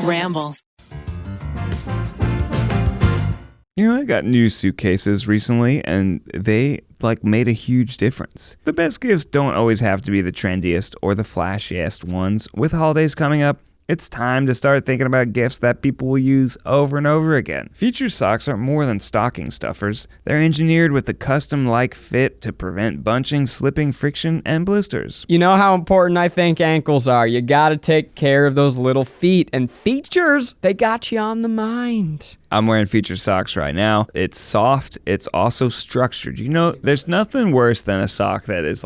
Ramble. You know, I got new suitcases recently, and they, made a huge difference. The best gifts don't always have to be the trendiest or the flashiest ones. With holidays coming up, it's time to start thinking about gifts that people will use over and over again. Featured socks are more than stocking stuffers. They're engineered with the custom-like fit to prevent bunching, slipping, friction, and blisters. You know how important I think ankles are. You gotta take care of those little feet. And Features, they got you on the mind. I'm wearing Featured socks right now. It's soft. It's also structured. You know, there's nothing worse than a sock that is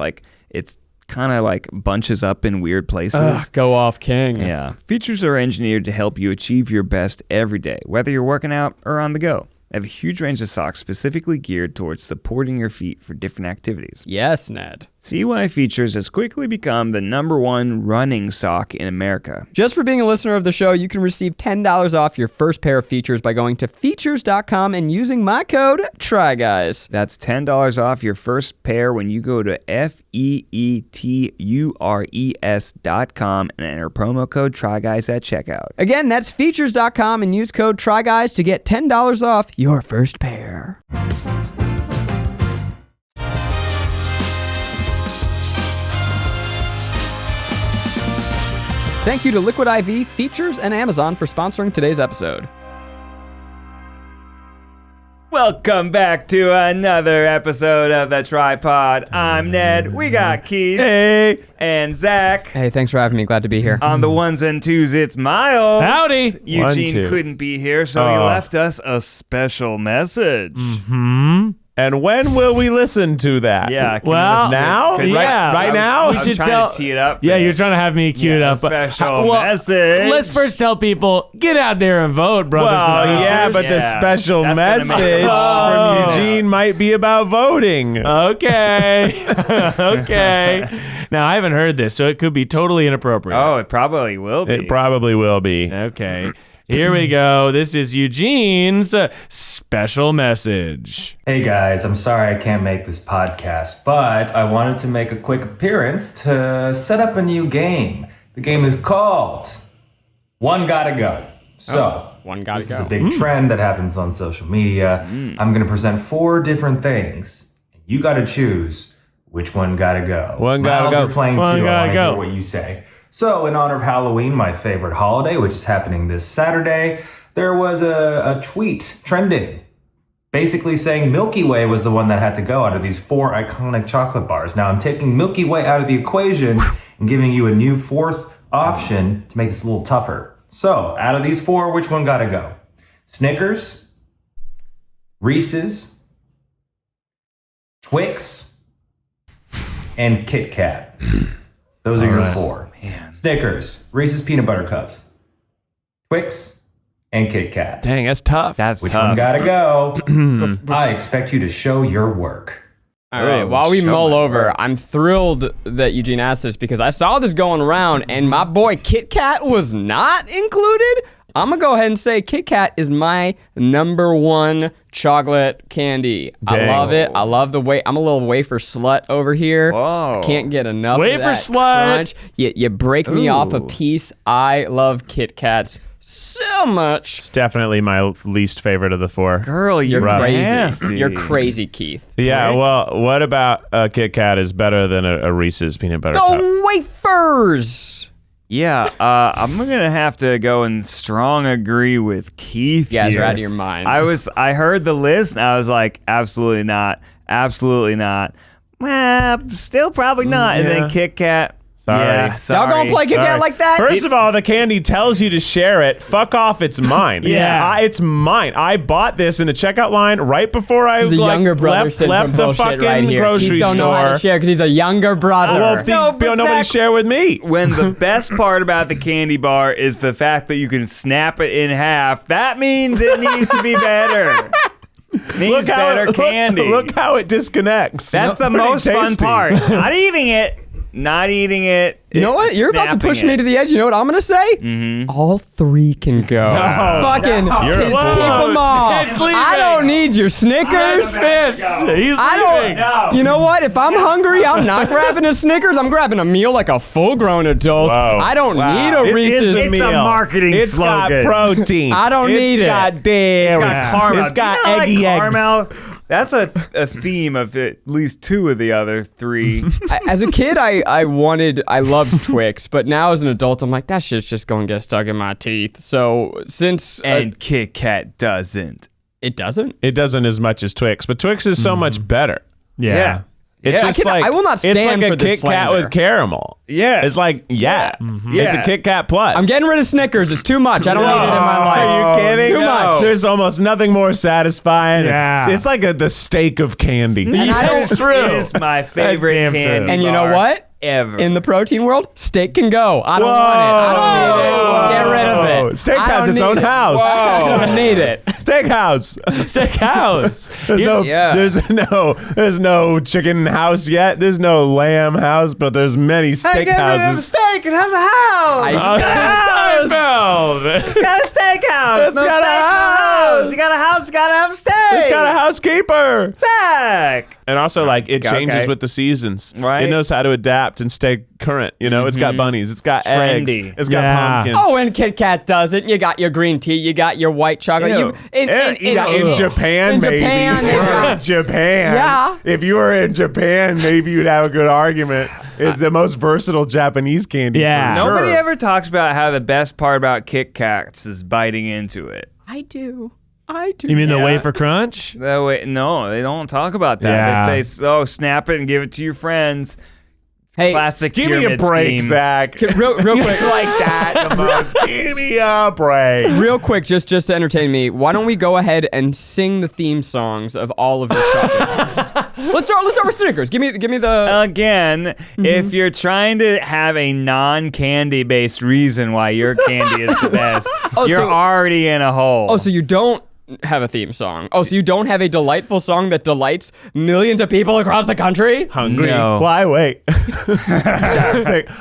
it's kind of bunches up in weird places. Ugh, go off, king. Yeah. Features are engineered to help you achieve your best every day, whether you're working out or on the go. They have a huge range of socks specifically geared towards supporting your feet for different activities. Yes, Ned. See why Features has quickly become the #1 running sock in America. Just for being a listener of the show, you can receive $10 off your first pair of Features by going to features.com and using my code TRYGUYS. That's $10 off your first pair when you go to feetures.com and enter promo code TRYGUYS at checkout. Again, that's features.com and use code TRYGUYS to get $10 off your first pair. Thank you to Liquid IV, Features, and Amazon for sponsoring today's episode. Welcome back to another episode of the TryPod. I'm Ned. We got Keith. Hey. And Zach. Hey, thanks for having me. Glad to be here. On the ones and twos, it's Miles. Howdy. Eugene couldn't be here, so he left us a special message. Mm-hmm. And when will we listen to that? Yeah. Well, now? Yeah. Right now? We should try to tee it up. Yeah, you're trying to have me cue it up. Special message. Let's first tell people, get out there and vote, brothers and sisters. Yeah, but the special message from Eugene might be about voting. Okay. Okay. Now, I haven't heard this, so it could be totally inappropriate. Oh, it probably will be. It probably will be. Okay. Here we go. This is Eugene's special message. Hey guys, I'm sorry I can't make this podcast, but I wanted to make a quick appearance to set up a new game. The game is called One Gotta Go. So, this is a big trend that happens on social media. I'm going to present 4 different things. You got to choose which one gotta go. One gotta go. You're playing One too. I gotta want to go. hear what you say. So, in honor of Halloween, my favorite holiday, which is happening this Saturday, there was a tweet trending, basically saying Milky Way was the one that had to go out of these 4 iconic chocolate bars. Now, I'm taking Milky Way out of the equation and giving you a new 4th option to make this a little tougher. So, out of these 4, which one gotta go? Snickers, Reese's, Twix, and Kit Kat. Those are your 4. Man. Snickers, Reese's Peanut Butter Cups, Twix, and Kit Kat. Dang, that's tough. Which one gotta go? I expect you to show your work. All right, while we mull over, I'm thrilled that Eugene asked this because I saw this going around and my boy Kit Kat was not included. I'm going to go ahead and say Kit Kat is my #1 chocolate candy. Dang. I love it. I love the way I'm a little wafer slut over here. Whoa. I can't get enough Wafer of that slut. crunch. You break me off a piece. I love Kit Kats so much. It's definitely my least favorite of the 4. Girl, you're crazy. nasty. You're crazy, Keith. Yeah, Right? well, what about a Kit Kat is better than a Reese's Peanut Butter Cup? The wafers. Yeah, I'm gonna have to go and strong agree with Keith. You guys here. are out of your minds. I heard the list and I was like, absolutely not, well, still probably not. And then Kit Kat. Sorry. Yeah, Y'all sorry. gonna play Kit Kat like that? First of all, the candy tells you to share it. Fuck off, it's mine. Yeah. It's mine. I bought this in the checkout line right before I He's a younger brother left the fucking grocery He don't know how store. to share because he's a younger brother. Well, but nobody Zach- share with me. When the best part about the candy bar is the fact that you can snap it in half, that means it needs to be better. Needs better candy. Look how it disconnects. That's the Pretty most fun tasty. part. Not eating it, not eating it. You know what? You're about to push me to the edge. You know what I'm going to say? Mm-hmm. All 3 can go. Fucking kids, keep them all. I don't need your Snickers. He's leaving. You know what? If I'm hungry, I'm not grabbing a Snickers. I'm grabbing a meal like a full-grown adult. Whoa. I don't need a Reese's. It's a marketing slogan. It's got protein. I don't need it. It's got dairy. It's got caramel. It's got like eggy eggs. caramel? That's a theme of at least 2 of the other 3. As a kid, I loved Twix, but now as an adult, I'm like, that shit's just going to get stuck in my teeth. So since... And Kit Kat doesn't. It doesn't? It doesn't as much as Twix, but Twix is so much better. Yeah. It's Yeah. just I will not stand it's like for a this Kit Kat slander. with caramel. Yeah. It's like, It's a Kit Kat Plus. I'm getting rid of Snickers. It's too much. I don't need it in my life. Are you kidding? Too much. There's almost nothing more satisfying. Yeah. It's like the steak of candy. And I don't- It's true. It's my favorite damn true. candy And you know bar what? ever. In the protein world, steak can go. I don't want it. I don't need it. Get rid of it. Steak I has don't its need own it. house. I don't need it. Steakhouse. Steakhouse. There's no chicken house yet. There's no lamb house, but there's many steakhouses. steak. It has a house. Seinfeld. It's got a steakhouse. It's got a house. You got a house. You got to have a steak. It's got a housekeeper. Zach. And also, like, it changes Okay. with the seasons. Right. It knows how to adapt and stay current. You know, it's got bunnies. It's got Trendy. eggs. It's got Yeah. pumpkins. Oh, and Kit Kat doesn't. You got your green tea. You got your white chocolate. Ew. In Japan, in maybe. Japan, yeah. Japan. Yeah. If you were in Japan, maybe you'd have a good argument. It's the most versatile Japanese candy. Yeah. For sure. Nobody ever talks about how the best part about Kit Kats is biting into it. I do. You mean the Yeah. wafer crunch? That way, no, they don't talk about that. Yeah. They say, "Oh, snap it and give it to your friends." Hey, Classic. Give me a pyramid break, scheme. Zach. real quick. like that the most. Give me a break. Real quick, just to entertain me, why don't we go ahead and sing the theme songs of all of your shopping malls? Let's start with Snickers. Give me the. Again, if you're trying to have a non-candy based reason why your candy is the best, you're so- already in a hole. Oh, so you don't have a theme song? Oh, so you don't have a delightful song that delights millions of people across the country? Hungry? No. Why wait?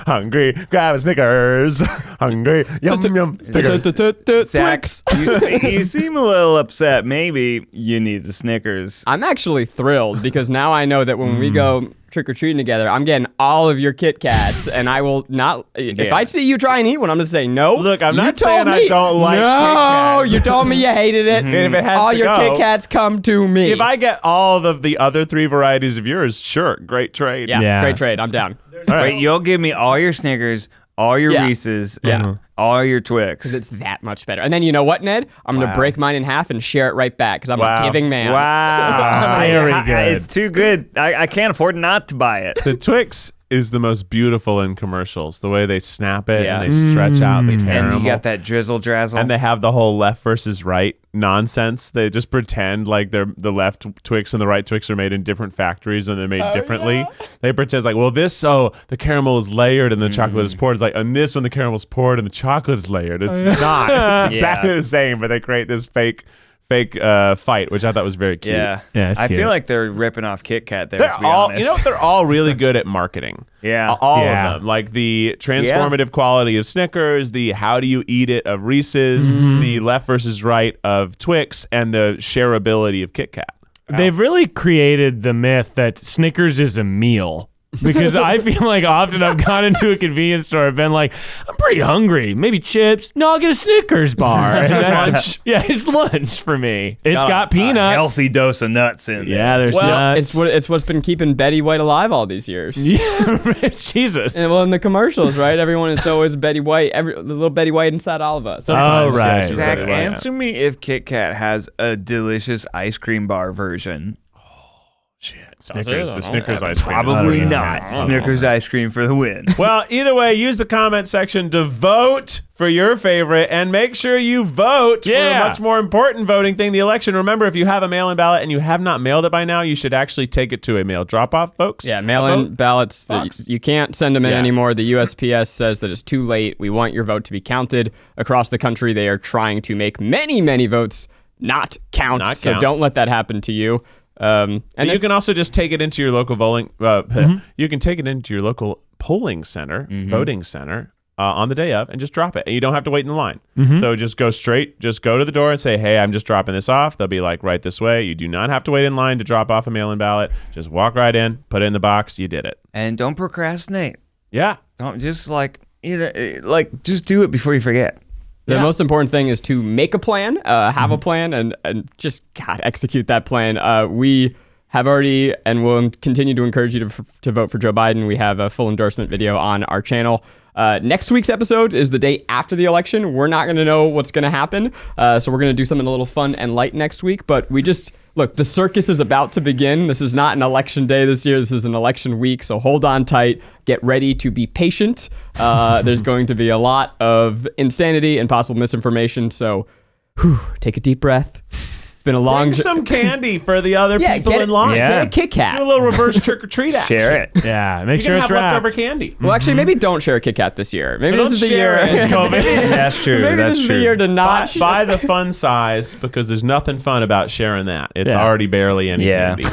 Hungry? Grab a Snickers. Hungry? Yum yum. Snickers. Zach, you seem a little upset. Maybe you need the Snickers. I'm actually thrilled because now I know that when we go trick-or-treating together, I'm getting all of your Kit Kats, and I will not... If Yeah. I see you try and eat one, I'm going to say no. Look, I'm You not told saying I me. don't like Kit No, Kats. you told me you hated it. And if it has all to your go- Kit Kats come to me. If I get all of the other 3 varieties of yours, sure, great trade. Yeah, Yeah. great trade. I'm down. All right. Wait, you'll give me all your Snickers, all your Yeah. Reese's, Yeah. all your Twix. It's that much better. And then you know what, Ned? I'm going to break mine in half and share it right back because I'm Wow. a giving man. Wow. Very good. It's too good. I can't afford not to buy it. The Twix is the most beautiful in commercials. The way they snap it Yeah. and they stretch out the caramel. And you got that drizzle drazzle. And they have the whole left versus right nonsense. They just pretend like they're the left Twix and the right Twix are made in different factories and they're made differently. They pretend it's like, well, the caramel is layered and the chocolate is poured. It's like, and this one, the caramel is poured and the chocolate is layered. It's not. It's exactly the same, but they create this fake fight, which I thought was very cute. yeah. Yeah, it's I cute. feel like they're ripping off Kit Kat there, They're to be all, honest. they're all really good at marketing. Yeah. All Yeah. of them. Like the transformative quality of Snickers, the how do you eat it of Reese's, the left versus right of Twix, and the shareability of Kit Kat. They've really created the myth that Snickers is a meal. Because I feel like often I've gone into a convenience store, I've been like, I'm pretty hungry. Maybe chips. No, I'll get a Snickers bar. And that's lunch. Yeah, it's lunch for me. It's got peanuts. A healthy dose of nuts in there. Yeah, there's nuts. It's what's been keeping Betty White alive all these years. Yeah, Jesus. And, well, in the commercials, right? Everyone is always Betty White. The little Betty White inside all of us. Oh, right. she's Zach, very right. answer me if Kit Kat has a delicious ice cream bar version. Snickers, I the don't Snickers have ice cream. Probably yeah. not. Snickers ice cream for the win. Well, either way, use the comment section to vote for your favorite and make sure you vote for a much more important voting thing, the election. Remember, if you have a mail-in ballot and you have not mailed it by now, you should actually take it to a mail drop-off, folks. Yeah, mail-in ballots. You can't send them in Yeah. anymore. The USPS says that it's too late. We want your vote to be counted. Across the country, they are trying to make many, many votes not count. So don't let that happen to you. And you can also just take it into your local voting. You can take it into your local polling center, voting center, on the day of, and just drop it. And you don't have to wait in the line. So just go to the door and say, hey, I'm just dropping this off. They'll be like, right this way. You do not have to wait in line to drop off a mail-in ballot. Just walk right in, put it in the box. You did it. And don't procrastinate. Yeah. Don't just just do it before you forget. The most important thing is to make a plan, have a plan, and just, God, execute that plan. We have already and will continue to encourage you to vote for Joe Biden. We have a full endorsement video on our channel. Next week's episode is the day after the election. We're not going to know what's going to happen, so we're going to do something a little fun and light next week. But look, the circus is about to begin. This is not an election day this year. This is an election week, so hold on tight. Get ready to be patient. There's going to be a lot of insanity and possible misinformation, so take a deep breath. It's been a long... Bring some candy for the other people in line. Get a Kit Kat. Do a little reverse trick-or-treat action. Share it. Yeah, make You sure can it's have wrapped. leftover candy. Well, actually, maybe don't share a Kit Kat this year. Maybe Don't this is the share year. it. That's true. Maybe That's this is true. the year to not... Buy the fun size, because there's nothing fun about sharing that. It's already barely any candy.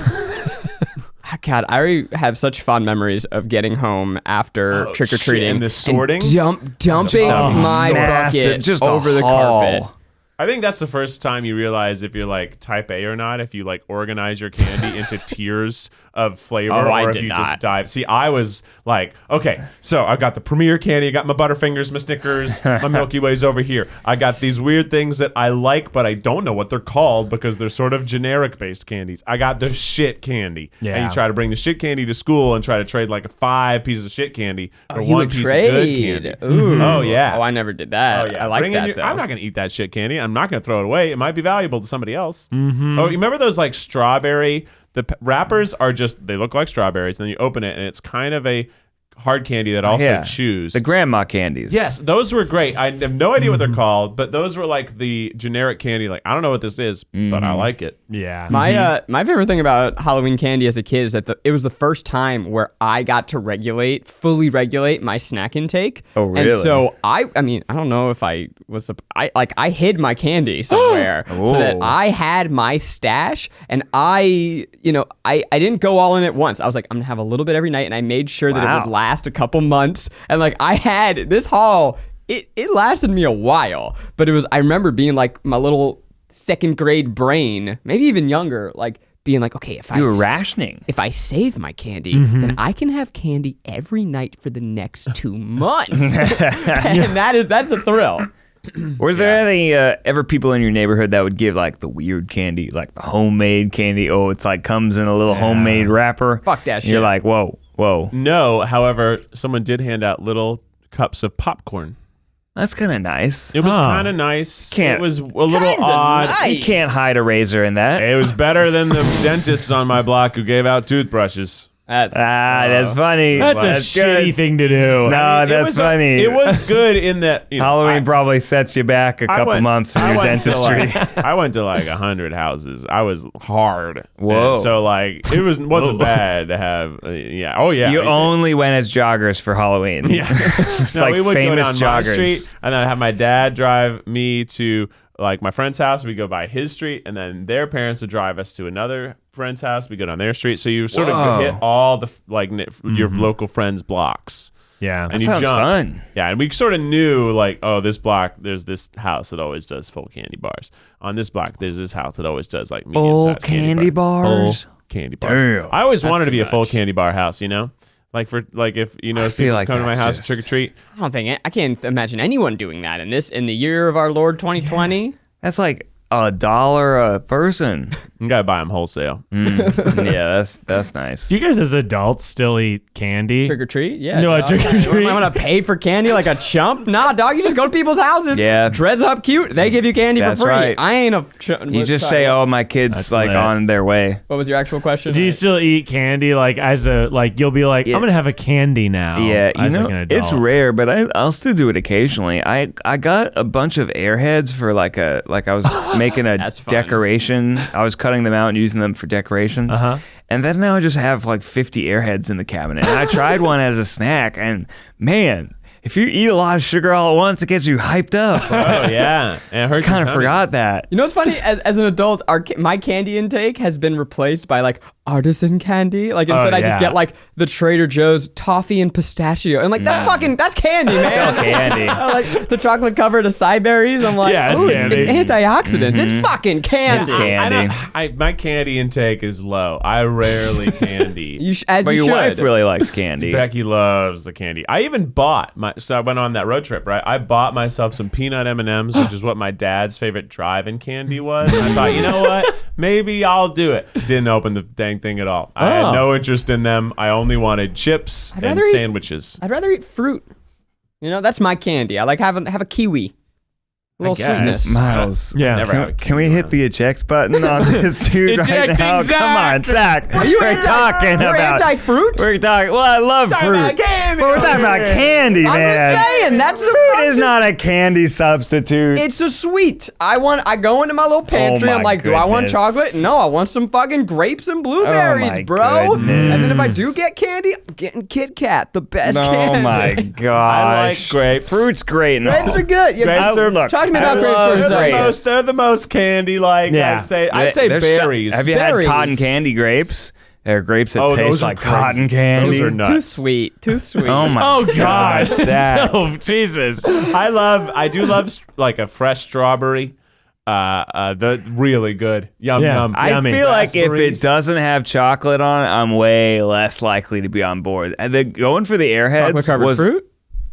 God, I already have such fond memories of getting home after trick-or-treating. And the sorting. Dumping my bucket just over the haul. carpet. I think that's the first time you realize if you're like type A or not, if you like organize your candy into tiers of flavor, I or if did you not. just dive. See, I was like, okay, so I got the Premier candy, I got my Butterfingers, my Snickers, my Milky Ways over here. I got these weird things that I like, but I don't know what they're called because they're sort of generic based candies. I got the shit candy. Yeah. And you try to bring the shit candy to school and try to trade like 5 pieces of shit candy for You one would piece trade. of good candy. Ooh. Oh, yeah. Oh, I never did that. Oh, yeah. I like Bring in that, though. I'm not going to eat that shit candy. I'm not going to throw it away. It might be valuable to somebody else. Oh, you remember those like strawberry? The wrappers are just, they look like strawberries. And then you open it and it's kind of a hard candy that also chews. The grandma candies. Yes, those were great. I have no idea what they're called, but those were like the generic candy. Like, I don't know what this is, but I like it. Yeah. My favorite thing about Halloween candy as a kid is that it was the first time where I got to fully regulate my snack intake. Oh, really? And so I mean, I don't know if I hid my candy somewhere so that I had my stash, and I didn't go all in at once. I was like, I'm gonna have a little bit every night, and I made sure that it would last a couple months. And like, I had this haul. It lasted me a while, but I remember being like my little second grade brain, maybe even younger, like being like, okay, You were rationing. if I save my candy, then I can have candy every night for the next 2 months. And that's a thrill. Was there any ever people in your neighborhood that would give like the weird candy, like the homemade candy? Oh, it's like comes in a little homemade wrapper. Fuck that And shit. You're like, whoa. No, however, someone did hand out little cups of popcorn. That's kind of nice. It was kind of nice. Can't- It was a little odd. nice. You can't hide a razor in that. It was better than the dentists on my block who gave out toothbrushes. That's funny. That's a good. shitty thing to do. No, It that's was funny. It was good in that Halloween probably sets you back a couple months in your dentistry. I went to like 100 houses. I was hard. Whoa. And so like it wasn't bad to have. Oh yeah. You only went as joggers for Halloween. Yeah. It's No, like we would famous go down my joggers. street, and then I'd have my dad drive me to like my friend's house. We go by his street, and then their parents would drive us to another friend's house. We go down their street. So you sort of hit all the your local friends' blocks. Yeah. And That you sounds jump. fun. Yeah, and we sort of knew like, oh, this block, there's this house that always does full candy bars. On this block, there's this house that always does like medium-sized Full candy bars? Full candy bars. Damn. I always wanted to too be a full much. candy bar house, you know? Like if if feel people like come to my that's house just- trick or treat. I can't imagine anyone doing that in the year of our Lord 2020. That's like $1 a person. You gotta buy them wholesale. Yeah, that's nice. Do you guys as adults still eat candy? Trick or treat? Yeah. No, dog. trick or treat. I'm gonna pay for candy like a chump? Nah, dog. You just go to people's houses. Yeah. Dress up cute. They give you candy That's for free. right. I ain't a. You just say, "Oh, my kid's That's like lit. on their way." What was your actual question? Do you still eat candy like as a you'll be like, Yeah. I'm gonna have a candy now? Yeah, as like an adult. it's rare, but I'll still do it occasionally. I got a bunch of Airheads for I was making a That's fun. decoration. I was cutting them out and using them for decorations. Uh-huh. And then now I just have like 50 Airheads in the cabinet. And I tried one as a snack, and man, if you eat a lot of sugar all at once, it gets you hyped up. Oh yeah, and it hurts. Kind your of tummy. forgot that. You know what's funny? As an adult, my candy intake has been replaced by like artisan candy. Like instead, I just yeah. get like the Trader Joe's toffee and pistachio, and like that's candy, man. Candy. I like the chocolate covered acai berries. I'm like, Yeah, it's ooh, candy. it's antioxidants. It's fucking candy. It's candy. My candy intake is low. I rarely candy. But your wife really likes candy. Becky loves the candy. I even bought so I went on that road trip, right? I bought myself some peanut M&Ms, which is what my dad's favorite drive-in candy was. And I thought, you know what? Maybe I'll do it. Didn't open the dang thing at all. I had no interest in them. I only wanted chips and sandwiches. I'd rather eat fruit. You know, that's my candy. I like have a kiwi. A little sweetness. Miles. Yeah. Never had a Can we hit the eject button on this dude right Ejecting now? Zach. Come on, Zach. We're talking You're about anti-fruit? We're talking. Well, I love fruit, about candy but we're talking about candy, I'm man. just saying, that's the Fruit is not a candy substitute. It's a sweet. I go into my little pantry. Oh, I'm my like, do I want goodness. chocolate? No, I want some fucking grapes and blueberries, my bro. goodness. And then if I do get candy, I'm getting Kit Kat, the best Oh candy. my gosh. I like grapes. Fruit's great. And Grapes all. are good. Yeah, Grapes are- look, talk to me I about grapes love for a second. grapes. They're the most candy-like. Yeah. I'd say They're berries. Have you Berries. had cotton candy grapes? They're grapes that Oh, taste those are like crazy. cotton candy. Those are nuts. Too sweet. Too sweet. Oh my Oh God! Zach. So, Jesus. I do love like a fresh strawberry. The really good. Yum Yeah. yum. I Yummy. feel like if it Raspberries. doesn't have chocolate on it, I'm way less likely to be on board. And then going for the airheads Chocolate covered was fruit?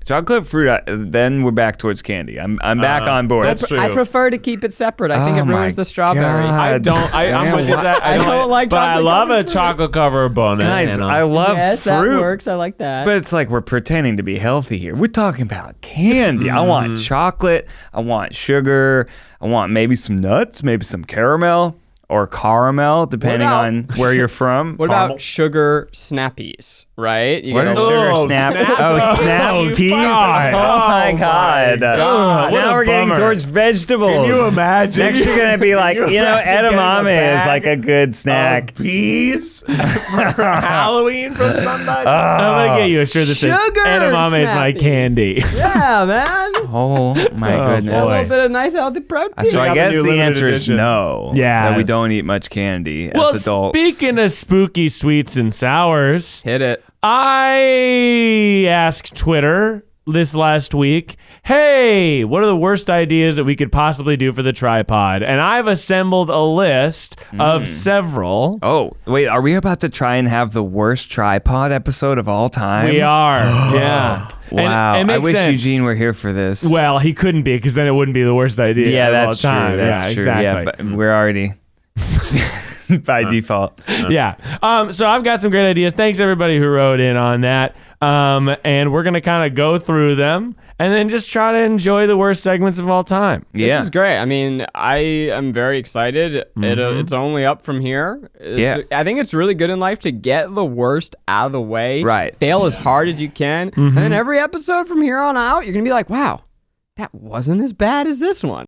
chocolate fruit. Then we're back towards candy. I'm back on board. That's true. I prefer to keep it separate. I think Oh it ruins my the strawberry. God. I'm with you. Zach. I don't like but I chocolate love a covered fruit. chocolate covered banana. Guys, I love Yes, that fruit. works. I like that. But it's like we're pretending to be healthy here. We're talking about candy. I want chocolate. I want sugar. I want maybe some nuts, maybe some caramel or caramel, depending about- on where you're from. What Caramel. about sugar snappies, right? You What get are a- sugar Oh, snap? snap- Oh, Oh, snap you peas! fucking- Oh my god! God. What Now a we're getting bummer. towards vegetables. Can you imagine? Next you're gonna be like, Can you know, imagine getting a edamame is bag like a good snack. of peas for Halloween from somebody. I'm gonna get you a shirt that says Sugar edamame is my snappies. candy. Yeah, man. Oh my Oh, goodness! A boy. little bit of nice healthy protein. So I Have a guess new the limited answer is edition. no. Yeah. that we don't eat much candy Well, as adults. speaking of spooky sweets and sours, Hit it. I asked Twitter this last week, hey, what are the worst ideas that we could possibly do for the tripod? And I've assembled a list of several. Oh, wait, are we about to try and have the worst tripod episode of all time? We are, yeah. And Wow. it I makes wish sense. Eugene were here for this. Well, he couldn't be because then it wouldn't be the worst idea. yeah, of all that's true. time. That's yeah, true. Exactly. Yeah, but we're already by default. Yeah. So I've got some great ideas. Thanks everybody who wrote in on that. And we're gonna kind of go through them and then just try to enjoy the worst segments of all time. Yeah. This is great. I mean, I am very excited. It's only up from here. Yeah. I think it's really good in life to get the worst out of the way. Right. Fail as hard as you can. And then every episode from here on out, you're going to be like, wow, that wasn't as bad as this one.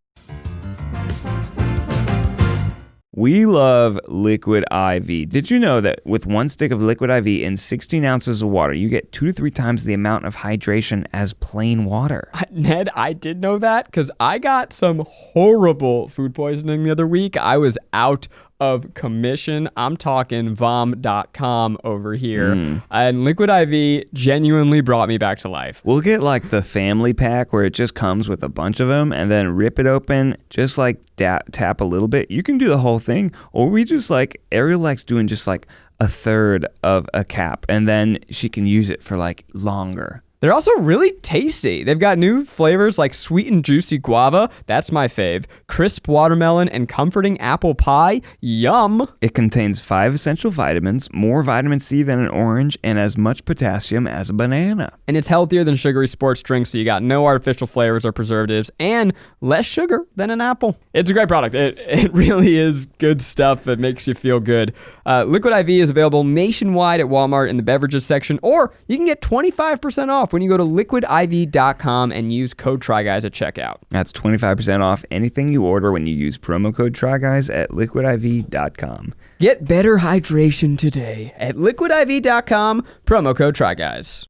We love Liquid IV. Did you know that with one stick of Liquid IV in 16 ounces of water, you get 2 to 3 times the amount of hydration as plain water? Ned, I did know that because I got some horrible food poisoning the other week. I was out of commission. I'm talking vom.com over here. And Liquid IV genuinely brought me back to life. We'll get like the family pack where it just comes with a bunch of them and then rip it open, just like tap a little bit. You can do the whole thing, or we just like, Ariel likes doing just like a third of a cap and then she can use it for like longer. They're also really tasty. They've got new flavors like sweet and juicy guava, that's my fave, crisp watermelon, and comforting apple pie. Yum. It contains 5 essential vitamins, more vitamin C than an orange, and as much potassium as a banana. And it's healthier than sugary sports drinks, so you got no artificial flavors or preservatives, and less sugar than an apple. It's a great product. It really is good stuff that makes you feel good. Liquid IV is available nationwide at Walmart in the beverages section, or you can get 25% off when you go to liquidiv.com and use code TRYGUYS at checkout. That's 25% off anything you order when you use promo code TRYGUYS at liquidiv.com. Get better hydration today at liquidiv.com, promo code TRYGUYS.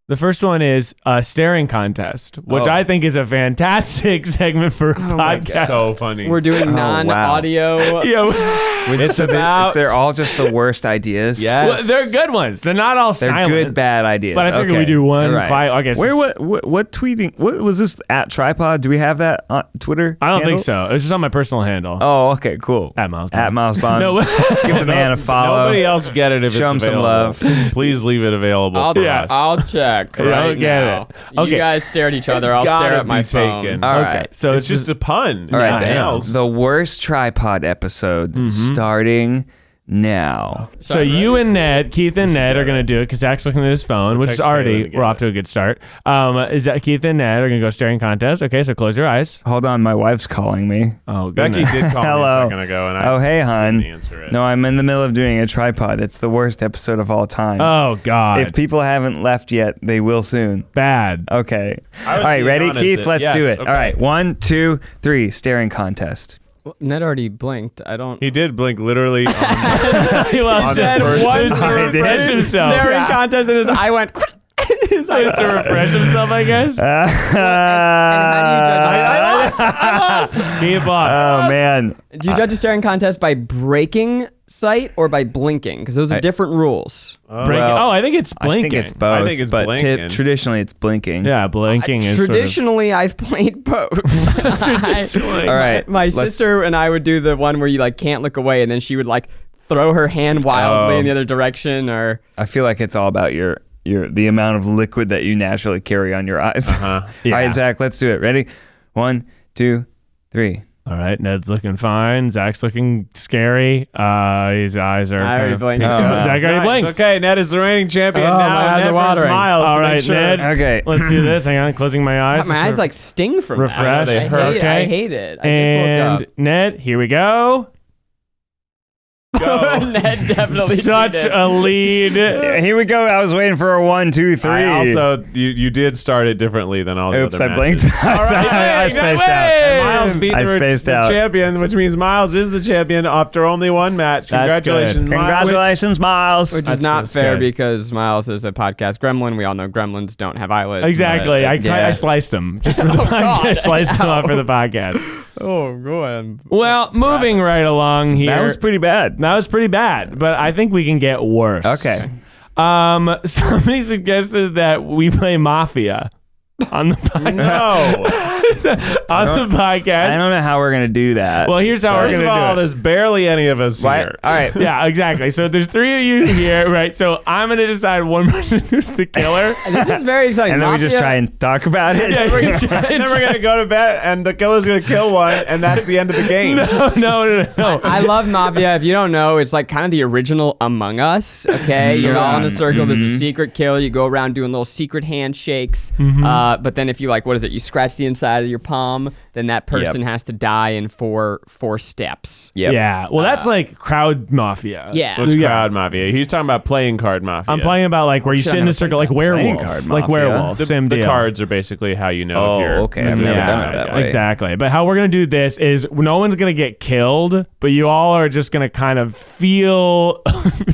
The first one is a staring contest, which I think is a fantastic segment for a podcast. So funny. We're doing non-audio. They're all just the worst ideas. Yes. Well, they're good ones. They're not all They're silent. good, bad ideas. But I figure we do one. All right. Quiet. Okay. So What tweeting? What was this at TryPod? Do we have that on Twitter? I don't handle? think so. It's just on my personal handle. Oh, okay, cool. At Miles Bond. At Miles Bond. No. Give the man a follow. Nobody else get it if Show it's him some available. love. Please leave it available for us. I'll check right get now. it. Okay. You guys stare at each other. It's I'll stare gotta at my be phone. taken. All Okay. right. So it's just a pun. All right. Nothing The, else. the worst TryPod episode starting now. So you and Ned, Keith and Ned are going to do it because Zach's looking at his phone, which is text Caitlin already, to get we're off to a good start. Is that Keith and Ned are going to go staring contest? Okay, so close your eyes. Hold on, my wife's calling me. Oh, Becky goodness. did call me a Hello. second ago, and I Oh, hey, hon. didn't answer it. No, I'm in the middle of doing a TryPod. It's the worst episode of all time. Oh, God. If people haven't left yet, they will soon. Bad. Okay. I All was right, being ready, honest Keith? that- Let's yes, do it. okay. All right, 1, 2, 3. Staring contest. Well, Ned already blinked. I don't. He did blink literally on Well On said. the first Once one. to I did. refresh himself. Staring contest and his eye went. Just to refresh himself, I guess. Keep off. Oh, man. Do you judge a staring contest by breaking sight or by blinking? Because those are different rules. Blinking. well, I think it's blinking. I think it's both. I think it's but blinking. traditionally, it's blinking. Yeah, blinking is Traditionally, I've played both. Traditionally. All right. My let's- sister and I would do the one where you like can't look away, and then she would like throw her hand wildly in the other direction, or I feel like it's all about the amount of liquid that you naturally carry on your eyes. Uh-huh. All Yeah. right, Zach, let's do it. Ready? 1, 2, 3. All right, Ned's looking fine. Zach's looking scary. His eyes are I kind already of... blinked. Zach already Nice. blinked. Okay, Ned is the reigning champion Oh, now. my eyes Ned are watering. Miles All to make right, sure. Ned. Okay. Let's do this. Hang on, closing my eyes. my Just eyes like sting from refresh. that. They hurt. Okay. I hate it. I And just woke Ned, here we go. up. Ned definitely Such cheated. a lead. Here we go. I was waiting for a 1, 2, 3. I also, you did start it differently than all the Oops, other I blinked. matches. I spaced out. And Miles beat I the spaced out. champion, which means Miles is the champion after only one match. That's Congratulations, good. Miles. Congratulations, Miles. Which That's- is not that's fair good. because Miles is a podcast gremlin. We all know gremlins don't have eyelids. Exactly. but I it's- sliced him just for the podcast. God. I sliced him off for the podcast. Oh, go ahead. Well, moving right along here. That was pretty bad. That was pretty bad, but I think we can get worse. Okay. Somebody suggested that we play Mafia on the podcast. No. On the podcast. I don't know how we're going to do that. Well, here's how we're First gonna of all, do it. there's barely any of us Why- here. All right. Yeah, exactly. So there's 3 of you here, right? So I'm gonna decide one person who's the killer. This is very exciting. And then we just Mafia- try and talk about it. Yeah, we're gonna try And then we're going to go to bed, and the killer's going to kill one, and that's the end of the game. No. I love Mafia. If you don't know, it's like kind of the original Among Us. Okay, you're all in a circle. There's a secret kill. You go around doing little secret handshakes. But then if you like, what is it? You scratch the inside of your palm. Then that person has to die in four steps. Yep. Yeah. Well, that's like crowd mafia. Yeah. What's Yeah. crowd mafia? He's talking about playing card mafia. I'm playing about like where you Shit, sit I in a never circle, played like werewolf, card like mafia. werewolf. Same the deal. cards are basically how you know Oh, if you're. okay. I've never done it that way. Exactly. But how we're gonna do this is no one's gonna get killed, but you all are just gonna kind of feel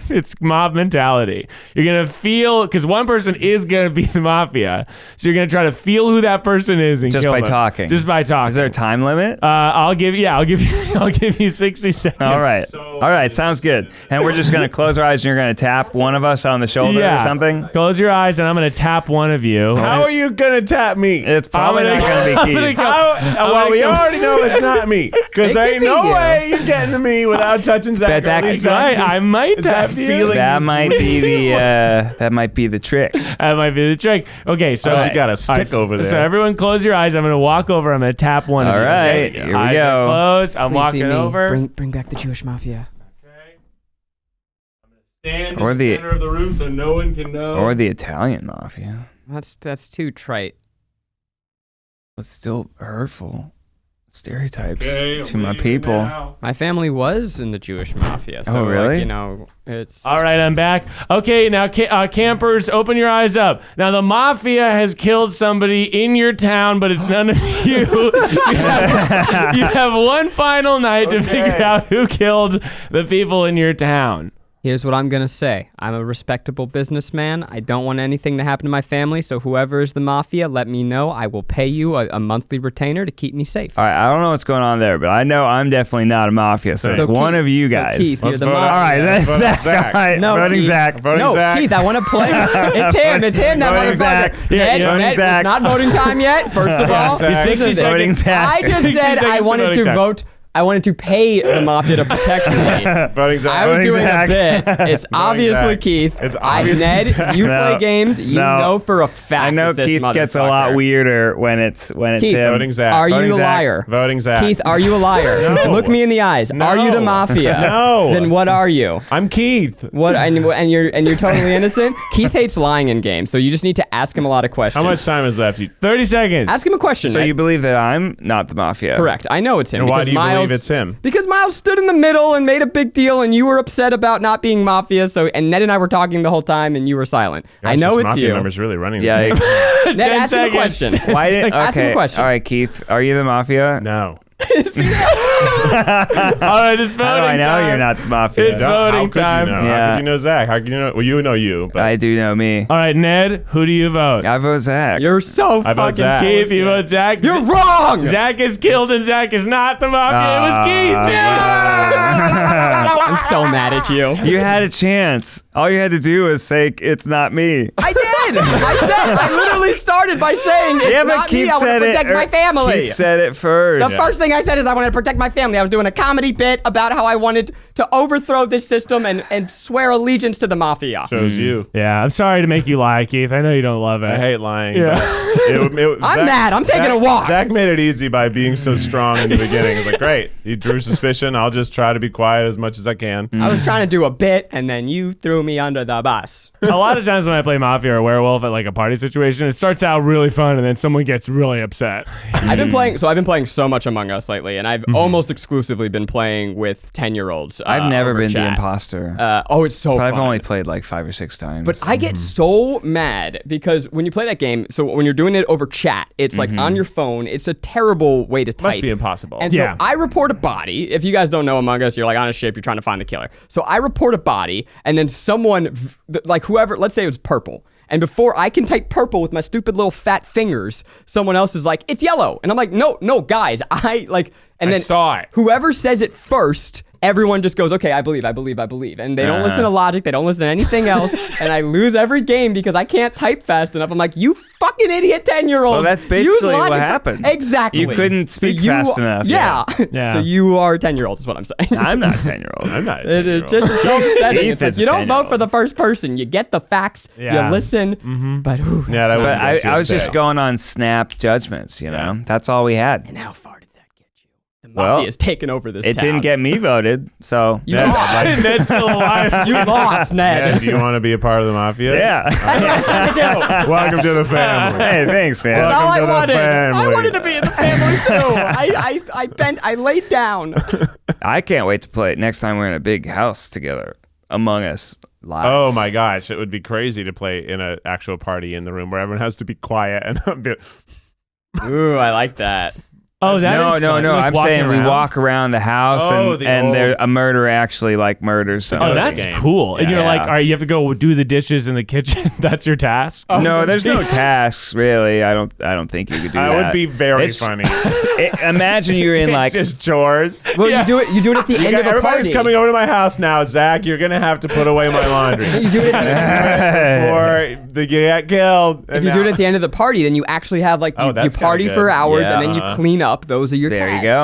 it's mob mentality. You're gonna feel because one person is gonna be the mafia, so you're gonna try to feel who that person is and Just kill by them. talking. Just by talking. Is there a time limit? I'll give you 60 seconds. All right. All right. Sounds good. And we're just going to close our eyes and you're going to tap one of us on the shoulder or something? Close your eyes and I'm gonna tap one of you. How are you going to tap me? It's probably not going to be I'm Keith. gonna go- Well, we already know it's not me. Because there It ain't could no be you. way you're getting to me without touching Zach. Bet that- Or at least Right, I might Is that tap you. feeling- That might be the trick. That might be the trick. Okay, so Oh, you got a stick over there. So everyone, close your eyes. I'm gonna walk over. I'm gonna tap one of All you. right, Okay? here we Eyes go. are closed. I'm Please walking be me. over. Bring back the Jewish mafia. Stand Or in the- the center of the room so no one can know. Or the Italian mafia. That's too trite. But still hurtful stereotypes Okay, I'm to my leaving people. now. My family was in the Jewish mafia. So Oh, really? Like, it's All right, I'm back. Okay, now campers, open your eyes up. Now the mafia has killed somebody in your town, but it's none of you. You have one final night to figure out who killed the people in your town. Here's what I'm going to say. I'm a respectable businessman. I don't want anything to happen to my family, so whoever is the mafia, let me know. I will pay you a monthly retainer to keep me safe. All right, I don't know what's going on there, but I know I'm definitely not a mafia, so it's one of you guys. Keith, you're the vote. mafia. All right, that's Zach. All right, No, voting Keith. Zach. Voting Zach. Keith, I want to play. It's him. It's him, that Voting Zach. motherfucker. Yeah, Ned, voting Ned, Zach. it's not voting time yet, first of all. Zach. He's 60 Listen, Voting seconds. Zach. I just 60 said I seconds wanted voting to time. vote. I wanted to pay the mafia to protect me. Voting Zach. I was Voting doing Zach. a bit. It's obviously Zach. Keith. It's obviously Ned, Zach. you No. play games. You No. know for a fact. I know that this Keith gets a lot motherfucker- weirder when it's Keith, him. Voting Zach. Are Voting you a Zach. liar? Voting Zach. Keith, are you a liar? No. Look me in the eyes. Are you the No. mafia? No. Then what are you? I'm Keith. What? And you're totally innocent. Keith hates lying in games, so you just need to ask him a lot of questions. How much time is left? 30 seconds. Ask him a question. So Ned. you believe that I'm not the mafia? Correct. I know it's him. And why because do you Miles, believe it's him? Because Miles stood in the middle and made a big deal, and you were upset about not being mafia. So, and Ned and I were talking the whole time, and you were silent. I know it's Mafia you. members really running. Yeah. this thing. Ned, 10 ask him a seconds. question. Why did? Ask him a Okay. question. All right, Keith. Are you the mafia? No. All right, it's voting How do I know time. you're not the mafia? It's How voting could time. you know? How Yeah. could you know Zach? How could you know? Well, you know you. But I do know me. All right, Ned, who do you vote? I vote Zach. You're so I vote fucking Zach. Keith, you vote Zach. You're wrong. Zach is killed and Zach is not the mafia. It was Keith. I'm so mad at you. You had a chance. All you had to do was say it's not me. I did. I literally started by saying it's Yeah, but not Keith me. I want said to it. protect my family. Keith said it first. The first thing I said is I wanted to protect my family. I was doing a comedy bit about how I wanted to overthrow this system and swear allegiance to the mafia. Shows you. Yeah, I'm sorry to make you lie, Keith. I know you don't love it. I hate lying. Yeah. I'm mad. I'm taking a walk. Zach made it easy by being so strong in the beginning. It's like, great. He drew suspicion. I'll just try to be quiet as much as I can. I was trying to do a bit, and then you threw me under the bus. A lot of times when I play Mafia or Werewolf at like a party situation, it starts out really fun and then someone gets really upset. I've been playing so much Among Us lately, and I've almost exclusively been playing with 10-year-olds. I've never over been the chat. imposter. It's so but fun. I've only played like 5 or 6 times. But I get so mad because when you play that game, so when you're doing it over chat, it's like on your phone. It's a terrible way to type. Must be impossible. And so Yeah. I report a body. If you guys don't know Among Us, you're like on a ship, you're trying to find the killer. So I report a body, and then someone, like whoever, let's say it was purple. And before I can type purple with my stupid little fat fingers, someone else is like, it's yellow. And I'm like, no, guys, I I saw it. Whoever says it first, everyone just goes, okay, I believe. And they don't listen to logic. They don't listen to anything else. And I lose every game because I can't type fast enough. I'm like, you fucking idiot 10-year-old. Well, that's Use basically what logic happened. Exactly. You couldn't So speak fast enough. Yeah. Yeah. So you are a 10-year-old is what I'm saying. I'm not a 10-year-old. I'm not. It is just so upsetting. Keith It's like is you a don't vote 10-year-old. for the first person. You get the facts. Yeah. You listen. But ooh, Yeah, that But wouldn't get you I was upset. just going on snap judgments, you know? That's all we had. and how far did that get you? The Well, mafia is taking over this It town. didn't get me voted, so. You Yeah, lost. like- Ned's still alive. You lost, Yeah, Ned. do you want to be a part of the mafia? Yeah. Welcome to the family. Hey, thanks, man. That's all I Welcome to the wanted. I family. wanted to be in the family too. I laid down. I can't wait to play it next time we're in a big house together, Among Us live. Oh my gosh, it would be crazy to play in an actual party in the room where everyone has to be quiet and be, Ooh, I like that. Oh, that No, is no, fun. no. Like I'm walking saying we around? walk around the house Oh, and, the and old- there a murderer actually like murders someone. Oh, Ghost that's game. cool. And Yeah. you're like, Yeah. all right, you have to go do the dishes in the kitchen. That's your task. No, there's no tasks really. I don't think you could do that. that would be very It's- funny. Imagine you're in like It's just chores. Well, you do it at the end of the Everybody's party. coming over to my house now. Zach, you're gonna have to put away my laundry You do it at before they get killed. if you do it at the end of the party, then you actually have like Oh, you that's party kinda for good. hours Yeah. and then you clean up. Those are your there tasks. you go.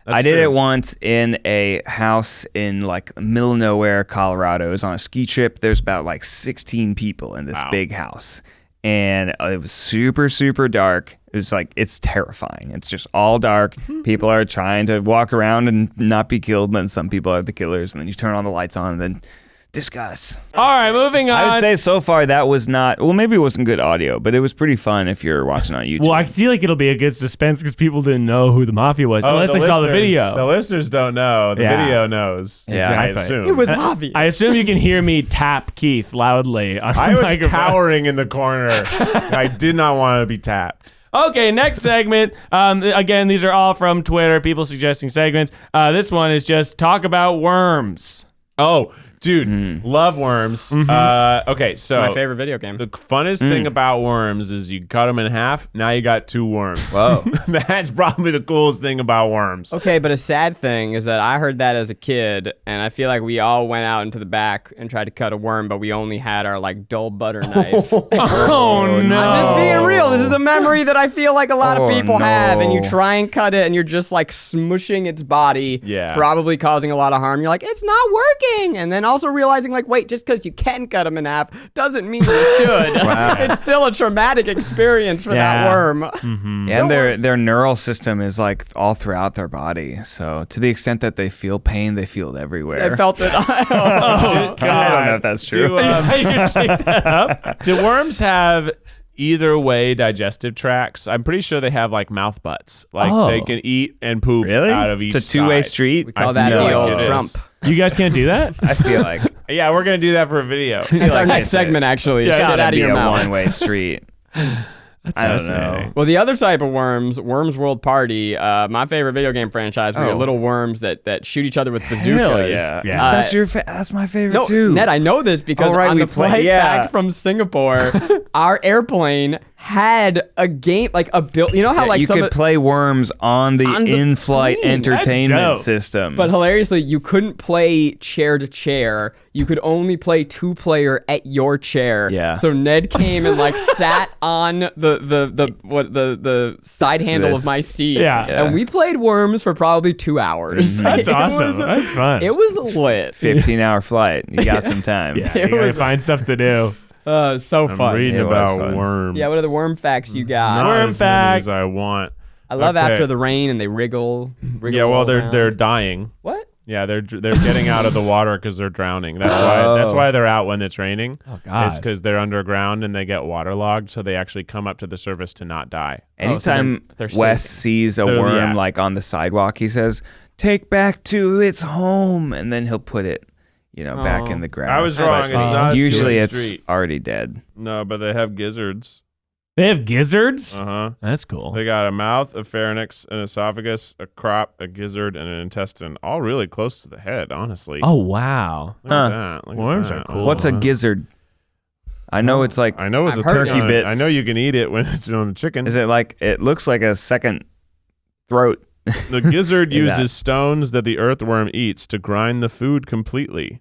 That's I did true. it once in a house in like middle of nowhere, Colorado. It was on a ski trip. There's about like 16 people in this Wow. big house. And it was super, super dark. It was like, it's terrifying. It's just all dark. People are trying to walk around and not be killed. And then some people are the killers. And then you turn all the lights on and then discuss. All right, moving on. I would say so far that was not, well, maybe it wasn't good audio, but it was pretty fun if you're watching on YouTube. well, I feel like it'll be a good suspense because people didn't know who the mafia was unless they saw the video. The listeners don't know. The Yeah. video knows. Yeah. I Exactly. assume. It was obvious. I assume you can hear me tap Keith loudly on I the was microphone. cowering in the corner. I did not want to be tapped. Okay, next segment. Again, these are all from Twitter, people suggesting segments. This one is just talk about worms. Oh, Dude, love worms. Okay, so My favorite video game. the funnest thing about worms is you cut them in half. Now you got 2 worms. Whoa. That's probably the coolest thing about worms. Okay, but a sad thing is that I heard that as a kid, and I feel like we all went out into the back and tried to cut a worm, but we only had our like dull butter knife. Oh, no. I'm just being real. This is a memory that I feel like a lot of people have, and you try and cut it, and you're just like smushing its body, probably causing a lot of harm. You're like, it's not working, and then also realizing like, wait, just because you can cut them in half doesn't mean you should. It's still a traumatic experience for that worm. And their neural system is like all throughout their body. So to the extent that they feel pain, they feel it everywhere. I felt it. I don't know if that's true. Do worms have either way digestive tracts? I'm pretty sure they have like mouth butts. Like they can eat and poop out of each It's a two-way side. street. We call that the old Trump. You guys can't do that? I feel like Yeah, we're going to do that for a video. That's our next segment, actually. it's Get it gotta out of be your a mouth. one-way street. I don't know. Well, the other type of worms, Worms World Party, my favorite video game franchise, where you're little worms that shoot each other with bazookas. Hell yeah. That's my favorite No, too. Ned, I know this because on the flight back from Singapore, our airplane had a game, like a build. You know how like you could play worms on the in-flight plane. entertainment That's dope. system. But hilariously, you couldn't play chair to chair. You could only play 2-player at your chair. Yeah. So Ned came and like sat on the side handle of my seat. Yeah. And we played worms for probably 2 hours. That's awesome. That's fun. It was lit. 15-hour flight. You got some time. Yeah, you gotta find stuff to do. So fun. Reading It was about fun. worms. Yeah, what are the worm facts you got? Not Worm as many as fact. I want. I love Okay. after the rain and they wriggle Yeah, well, all they're around. dying. What? Yeah, they're getting out of the water because they're drowning. That's why they're out when it's raining. Oh, God. It's because they're underground and they get waterlogged, so they actually come up to the surface to not die. Anytime they're Wes sinking. sees a They're- worm yeah. like on the sidewalk, he says, "Take back to its home," and then he'll put it, back in the ground. I was wrong. It's not a Usually two-way it's street. already dead. No, but they have gizzards. They have gizzards? That's cool. They got a mouth, a pharynx, an esophagus, a crop, a gizzard, and an intestine. All really close to the head, honestly. Oh, wow. Look at that. Look at Worms that. are cool. What's a gizzard? I know it's like. I know it's I've a heard turkey it. bits. I know you can eat it when it's on a chicken. Is it like? It looks like a second throat. The gizzard In that. uses stones that the earthworm eats to grind the food completely.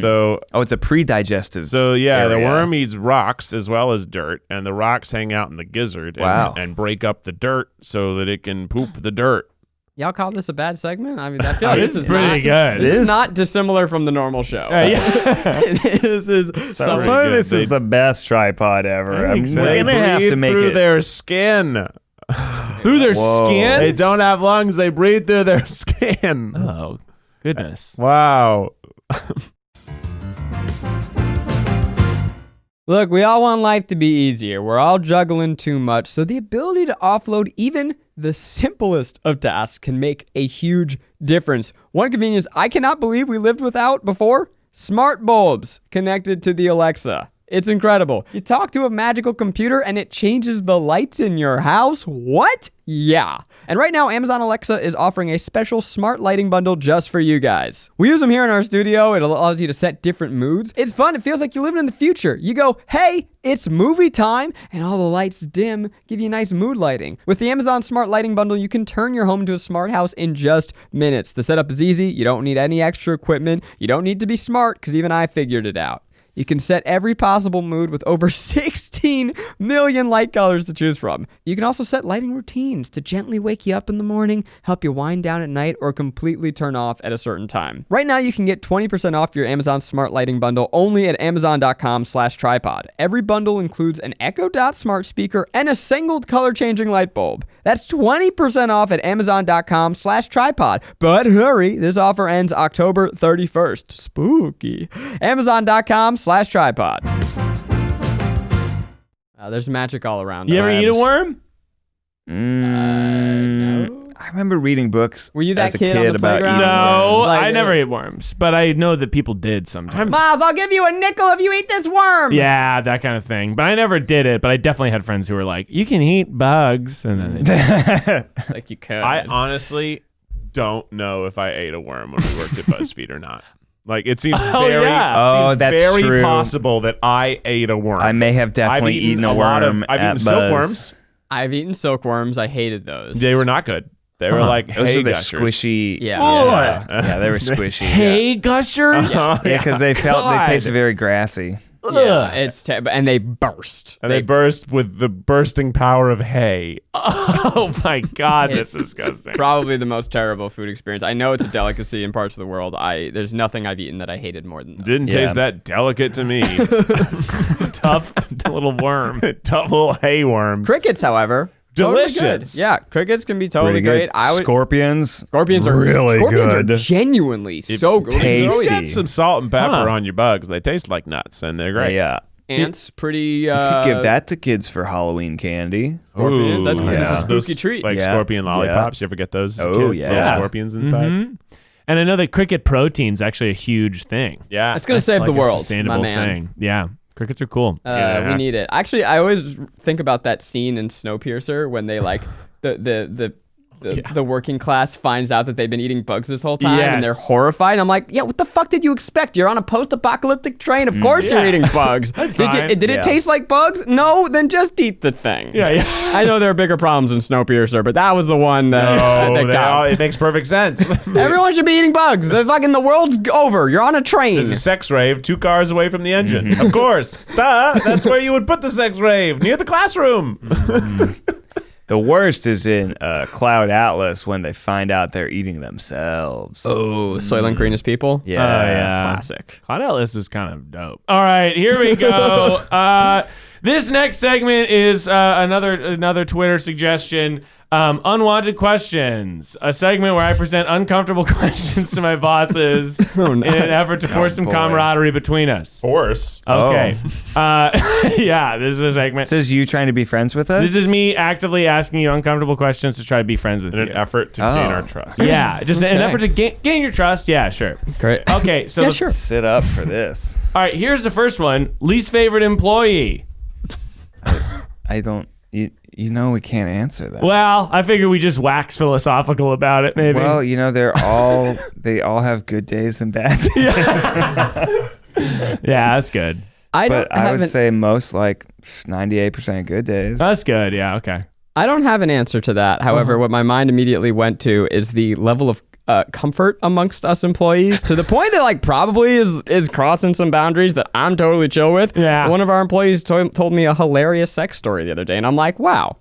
So Oh, it's a pre-digestive. the area. worm eats rocks as well as dirt, and the rocks hang out in the gizzard and break up the dirt so that it can poop the dirt. Y'all call this a bad segment? I mean, I feel like This this is pretty good. This is not dissimilar from the normal show. This is So So good. this is the best tripod ever. I'm so. we're gonna have to make through it. their skin. Through their Whoa. skin? They don't have lungs. They breathe through their skin. Oh, goodness. Wow. Look, we all want life to be easier. We're all juggling too much, so the ability to offload even the simplest of tasks can make a huge difference. One convenience I cannot believe we lived without before: smart bulbs connected to the Alexa. It's incredible. You talk to a magical computer and it changes the lights in your house? What? Yeah. And right now, Amazon Alexa is offering a special smart lighting bundle just for you guys. We use them here in our studio. It allows you to set different moods. It's fun. It feels like you're living in the future. You go, hey, it's movie time, and all the lights dim, give you nice mood lighting. With the Amazon Smart Lighting Bundle, you can turn your home into a smart house in just minutes. The setup is easy. You don't need any extra equipment. You don't need to be smart, because even I figured it out. You can set every possible mood with over 16 million light colors to choose from. You can also set lighting routines to gently wake you up in the morning, help you wind down at night, or completely turn off at a certain time. Right now, you can get 20% off your Amazon Smart Lighting Bundle only at amazon.com/tripod. Every bundle includes an Echo Dot smart speaker and a single color-changing light bulb. That's 20% off at amazon.com/tripod. But hurry, this offer ends October 31st. Spooky. Amazon.com/tripod. There's magic all around. You us. ever eat a worm? No. I remember reading books. Were you that as a kid on the about playground? eating No, worms. Like, I never ate worms, but I know that people did sometimes. Miles, I'll give you a nickel if you eat this worm. Yeah, that kind of thing. But I never did it, but I definitely had friends who were like, you can eat bugs. And then they did. Like you could. I honestly don't know if I ate a worm when we worked at BuzzFeed or not. Like it seems that's very true. possible that I ate a worm. I may have definitely eaten a worm I've at eaten Buzz. silkworms. I've eaten silkworms. I hated those. They were not good. They were like Those hay are the gushers. squishy. Yeah. Yeah, they were squishy. Hay gushers? Yeah, because they tasted very grassy. Yeah, it's and they burst. And they burst with the bursting power of hay. Oh my God, that's It's disgusting. Probably the most terrible food experience. I know it's a delicacy in parts of the world. There's nothing I've eaten that I hated more than that. Didn't taste that delicate to me. Tough little worm. Tough little hay worms. Crickets, however, totally good. Delicious. Yeah, crickets can be totally Pretty great. good. Scorpions Are really good. Genuinely so good. tasty. You get some salt and pepper on your bugs. They taste like nuts, and they're great. Yeah. Ants, pretty. You could give that to kids for Halloween candy. Scorpions. That's Ooh, a spooky those, treat. Like Yeah. scorpion lollipops. You ever get those? as a Oh, kid? yeah. Little scorpions inside. Mhm. And I know that cricket protein's actually a huge thing. Yeah. It's gonna That's save like the a world, sustainable my man. thing. Yeah, crickets are cool. Yeah. We need it. Actually, I always think about that scene in Snowpiercer when they like the working class finds out that they've been eating bugs this whole time and they're Yes. horrified. And I'm like, yeah, what the fuck did you expect? You're on a post-apocalyptic train. Of course you're Yeah. eating bugs. Did fine. it Yeah. taste like bugs? No, then just eat the thing. Yeah. I know there are bigger problems in Snowpiercer, but that was the one that got. it makes perfect sense. Everyone should be eating bugs. The world's over. You're on a train. There's a sex rave 2 cars away from the engine. Of course. Duh. That's where you would put the sex rave, near the classroom. The worst is in Cloud Atlas when they find out they're eating themselves. Oh, Soylent Greenest people? Yeah. Oh, yeah. Classic. Cloud Atlas was kind of dope. All right, here we go. This next segment is another Twitter suggestion. Unwanted questions, a segment where I present uncomfortable questions to my bosses in an effort to force some boy. camaraderie between us. Horse. Okay. Yeah, this is a segment. This is you trying to be friends with us? This is me actively asking you uncomfortable questions to try to be friends with In you. an effort to gain our trust. Yeah, just in an Okay. effort to gain your trust. Yeah, sure. Great. Okay, so Yeah, the- sure. Sit up for this. all right, here's the first one. Least favorite employee. I don't... You know we can't answer that. Well, I figure we just wax philosophical about it, maybe. Well, you know, they all have good days and bad days. Yeah, that's good. I But I would say most, like 98% good days. That's good. Yeah, okay. I don't have an answer to that. However, what my mind immediately went to is the level of comfort amongst us employees to the point that like probably is crossing some boundaries that I'm totally chill with. Yeah. One of our employees told me a hilarious sex story the other day, and I'm like, wow,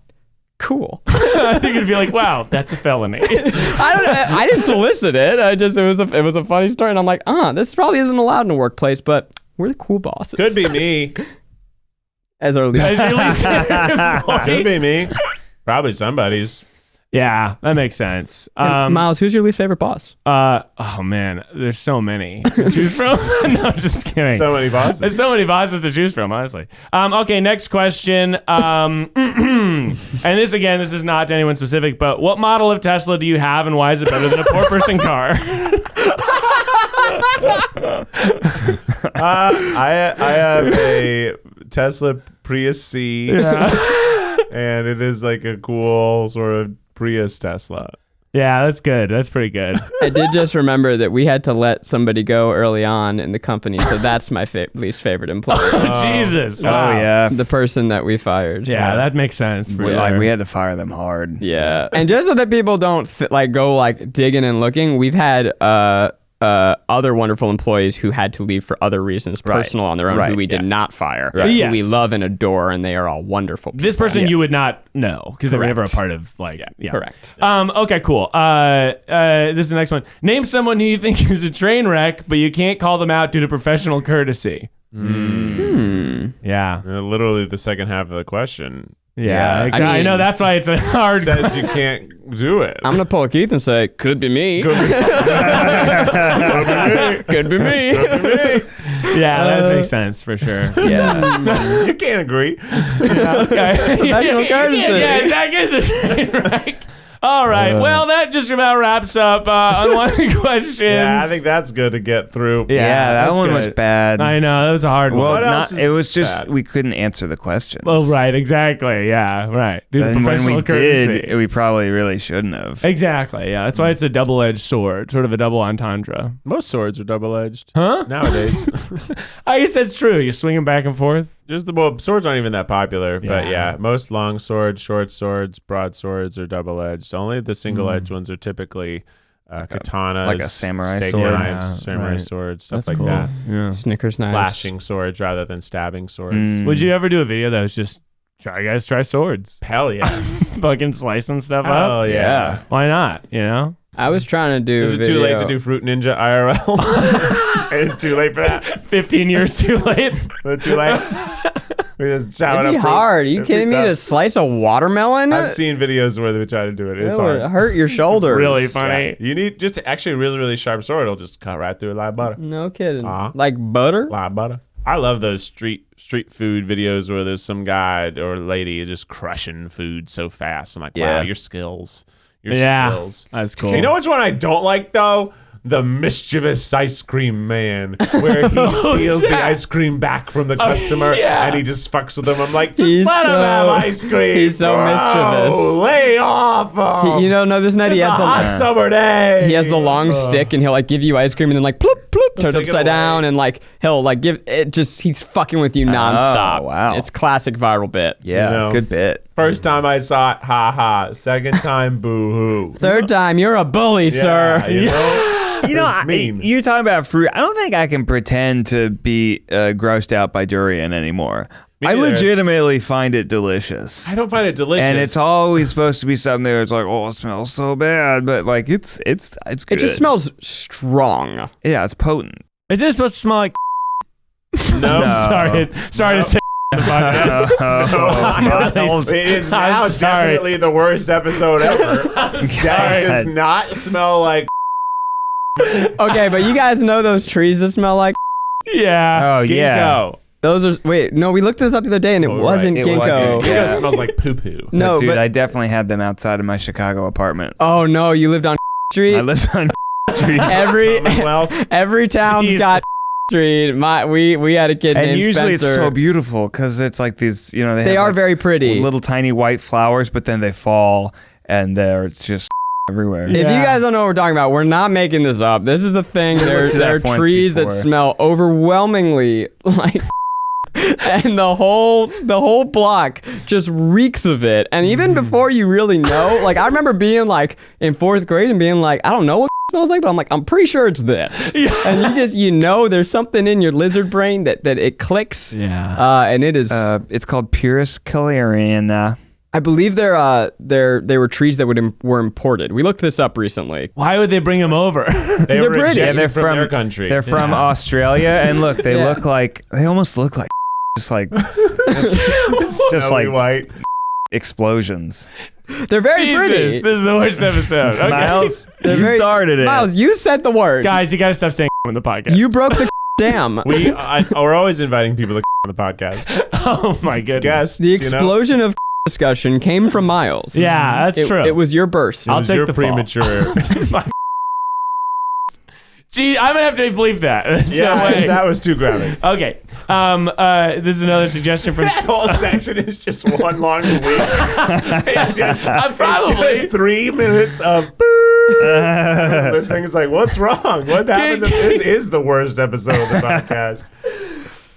cool. I think it'd be like, wow, that's a felony. I didn't solicit it. It was a funny story, and I'm like, this probably isn't allowed in a workplace, but we're the cool bosses. Could be me. As our leader. As your least favorite employee. Could be me. Probably somebody's. Yeah, that makes sense. Miles, who's your least favorite boss? Oh man, there's so many to choose from. No, just kidding. So many bosses. There's so many bosses to choose from, honestly. Okay, next question. And this is not to anyone specific, but what model of Tesla do you have, and why is it better than a poor person car? I have a Tesla Prius C, and it is like a cool sort of Prius Tesla. Yeah, that's good. That's pretty good. I did just remember that we had to let somebody go early on in the company, so that's my least favorite employee. Jesus. Oh, Wow. yeah. The person that we fired. Yeah, that makes sense for sure. We had to fire them hard. Yeah. And just so that people don't go digging and looking, we've had other wonderful employees who had to leave for other reasons, personal on their own, who we did not fire, who Yes. we love and adore, and they are all wonderful people. This person you would not know because they were never a Correct. part of yeah. Correct. Okay, cool. This is the next one. Name someone who you think is a train wreck, but you can't call them out due to professional courtesy. Yeah. Literally the second half of the question Yeah, exactly. I mean- know that's why it's a hard. says you can't do it. I'm gonna pull a Keith and say, could be me. Could be me. Yeah, that makes sense for sure. Yeah. You can't agree. Okay. Professional courtesy. Yeah, Zach is a train wreck. All right. Well, that just about wraps up unwanted questions. Yeah, I think that's good to get through. Yeah, that that's one was good. bad. I know that was a hard Well, one. What else is it was just bad? we couldn't answer the questions. Oh, right. Exactly. Yeah. Right. Dude, And when professional we courtesy. did, we probably really shouldn't have. Exactly. Yeah. That's why it's a double-edged sword, sort of a double entendre. Most swords are double-edged. Huh? Nowadays. I guess that's true. You swing them back and forth. Swords aren't even that popular, but Yeah. yeah, most long swords, short swords, broadswords are double-edged. Only the single-edged ones are typically katanas, like a samurai steak sword. knives, Yeah, samurai right. swords, stuff That's like cool. that. Yeah. Snickers knives. Slashing swords rather than stabbing swords. Would you ever do a video that was just try swords? Hell yeah. Fucking slicing stuff up? Hell yeah. Yeah. Why not? You know? I was trying to do Is it too late to do Fruit Ninja IRL? Is it too late for that? 15 years too late. Is it too late? We just chowing It'd be up fruit. hard. Are you It'd be kidding me? tough. To slice a watermelon? I've seen videos where they try to do it. It's It would hard. hurt your shoulders. Really funny. Yeah. You need just actually a really, really sharp sword. It'll just cut right through a lot of butter. No kidding. Uh-huh. Like butter? A lot of butter. I love those street food videos where there's some guy or lady just crushing food so fast. I'm like, wow, Yeah. your skills. Your Yeah. skills. That's cool. You know which one I don't like though? The mischievous ice cream man, where he steals the ice cream back from the customer yeah. and he just fucks with them. I'm like, just He's let him so- have ice cream. he's so bro. mischievous. Lay off him. You don't know this night. It's He a has hot the summer day. he has the long stick and he'll like give you ice cream and then like bloop bloop turn it take it upside away. down and like he'll like give it just he's fucking with you nonstop. wow. It's classic viral bit. Yeah, You know. good bit. First time I saw it, ha ha. Second time, boo hoo. Third time, you're a bully, sir. You know? You know, It's mean. you're talking about fruit. I don't think I can pretend to be grossed out by durian anymore. Me I neither. legitimately find it delicious. I don't find it delicious. And it's always supposed to be something there. It's like, oh, it smells so bad, but like it's good. It just smells strong. Yeah, it's potent. Isn't it supposed to smell like No. Sorry to say on the podcast. It is I'm now sorry. definitely the worst episode ever. That does not smell like Okay, but you guys know those trees that smell like Yeah. Oh yeah. ginkgo. those are wait, no, we looked this up the other day and it Oh, wasn't right. It ginkgo. wasn't. Ginkgo Yeah. smells like poo poo. No, Dude, but I definitely had them outside of my Chicago apartment. oh no, you lived on Street. I lived on Street. every Commonwealth. every town's Jeez. got Street. We had a kid And named usually Spencer. it's so beautiful because it's like these, you know, They have are like very pretty. little tiny white flowers, but then they fall and it's just everywhere. If you guys don't know what we're talking about, we're not making this up. This is the thing. There to that are point trees that before. smell overwhelmingly like and the whole block just reeks of it. And even before you really know, like I remember being like in 4th grade and being like, I don't know what smells like, but I'm like, I'm pretty sure it's this. And you know there's something in your lizard brain that it clicks. Yeah. And it is It's called Pyrrhus calariana. I believe they were trees that were imported. We looked this up recently. Why would they bring him over? They They're were British. rejected they're from their country. They're from Australia, and look, they Yeah. look like they almost look like just like just Snowy like white. explosions. They're very Jesus, pretty. this is the worst episode. Okay. Miles, They're you very- started it. Miles, you said the word. Guys, you gotta stop saying on the podcast. You broke the dam. We're always inviting people to on the podcast. Oh my goodness. Guests, The you know? explosion of discussion came from Miles. Yeah, that's true. It was your burst. It I'll was take your the fall. premature. Gee, I'm gonna have to bleep that. There's no way. Yeah, that was too graphic. Okay. This is another suggestion from. That whole section is just one long week. I'm It's probably. just 3 minutes of listening. Is like, what's wrong? What happened? This is the worst episode of the podcast.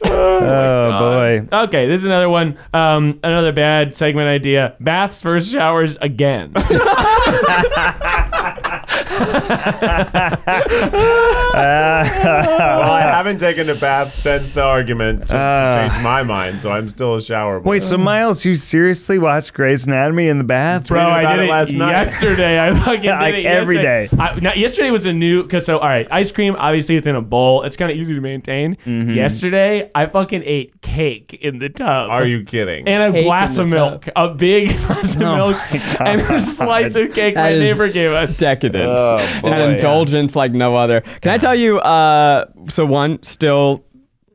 Oh boy. Okay, this is another one. Another bad segment idea. Baths versus showers again. Well, I haven't taken a bath since the argument to change my mind, so I'm still a shower boy. Wait, so Miles, you seriously watched Grey's Anatomy in the bath? Bro, Tweeted I about did it it last night. yesterday. I fucking did Like it every yesterday. Yesterday was a new, because so, all right, ice cream, obviously it's in a bowl. It's kind of easy to maintain. Mm-hmm. Yesterday, I fucking ate cake in the tub. Are you kidding? And a Cake glass in of the milk. A big glass of milk. And a slice of cake That my is neighbor gave us. Decadence. Oh, boy. An indulgence like no other. Can I tell you, so one, still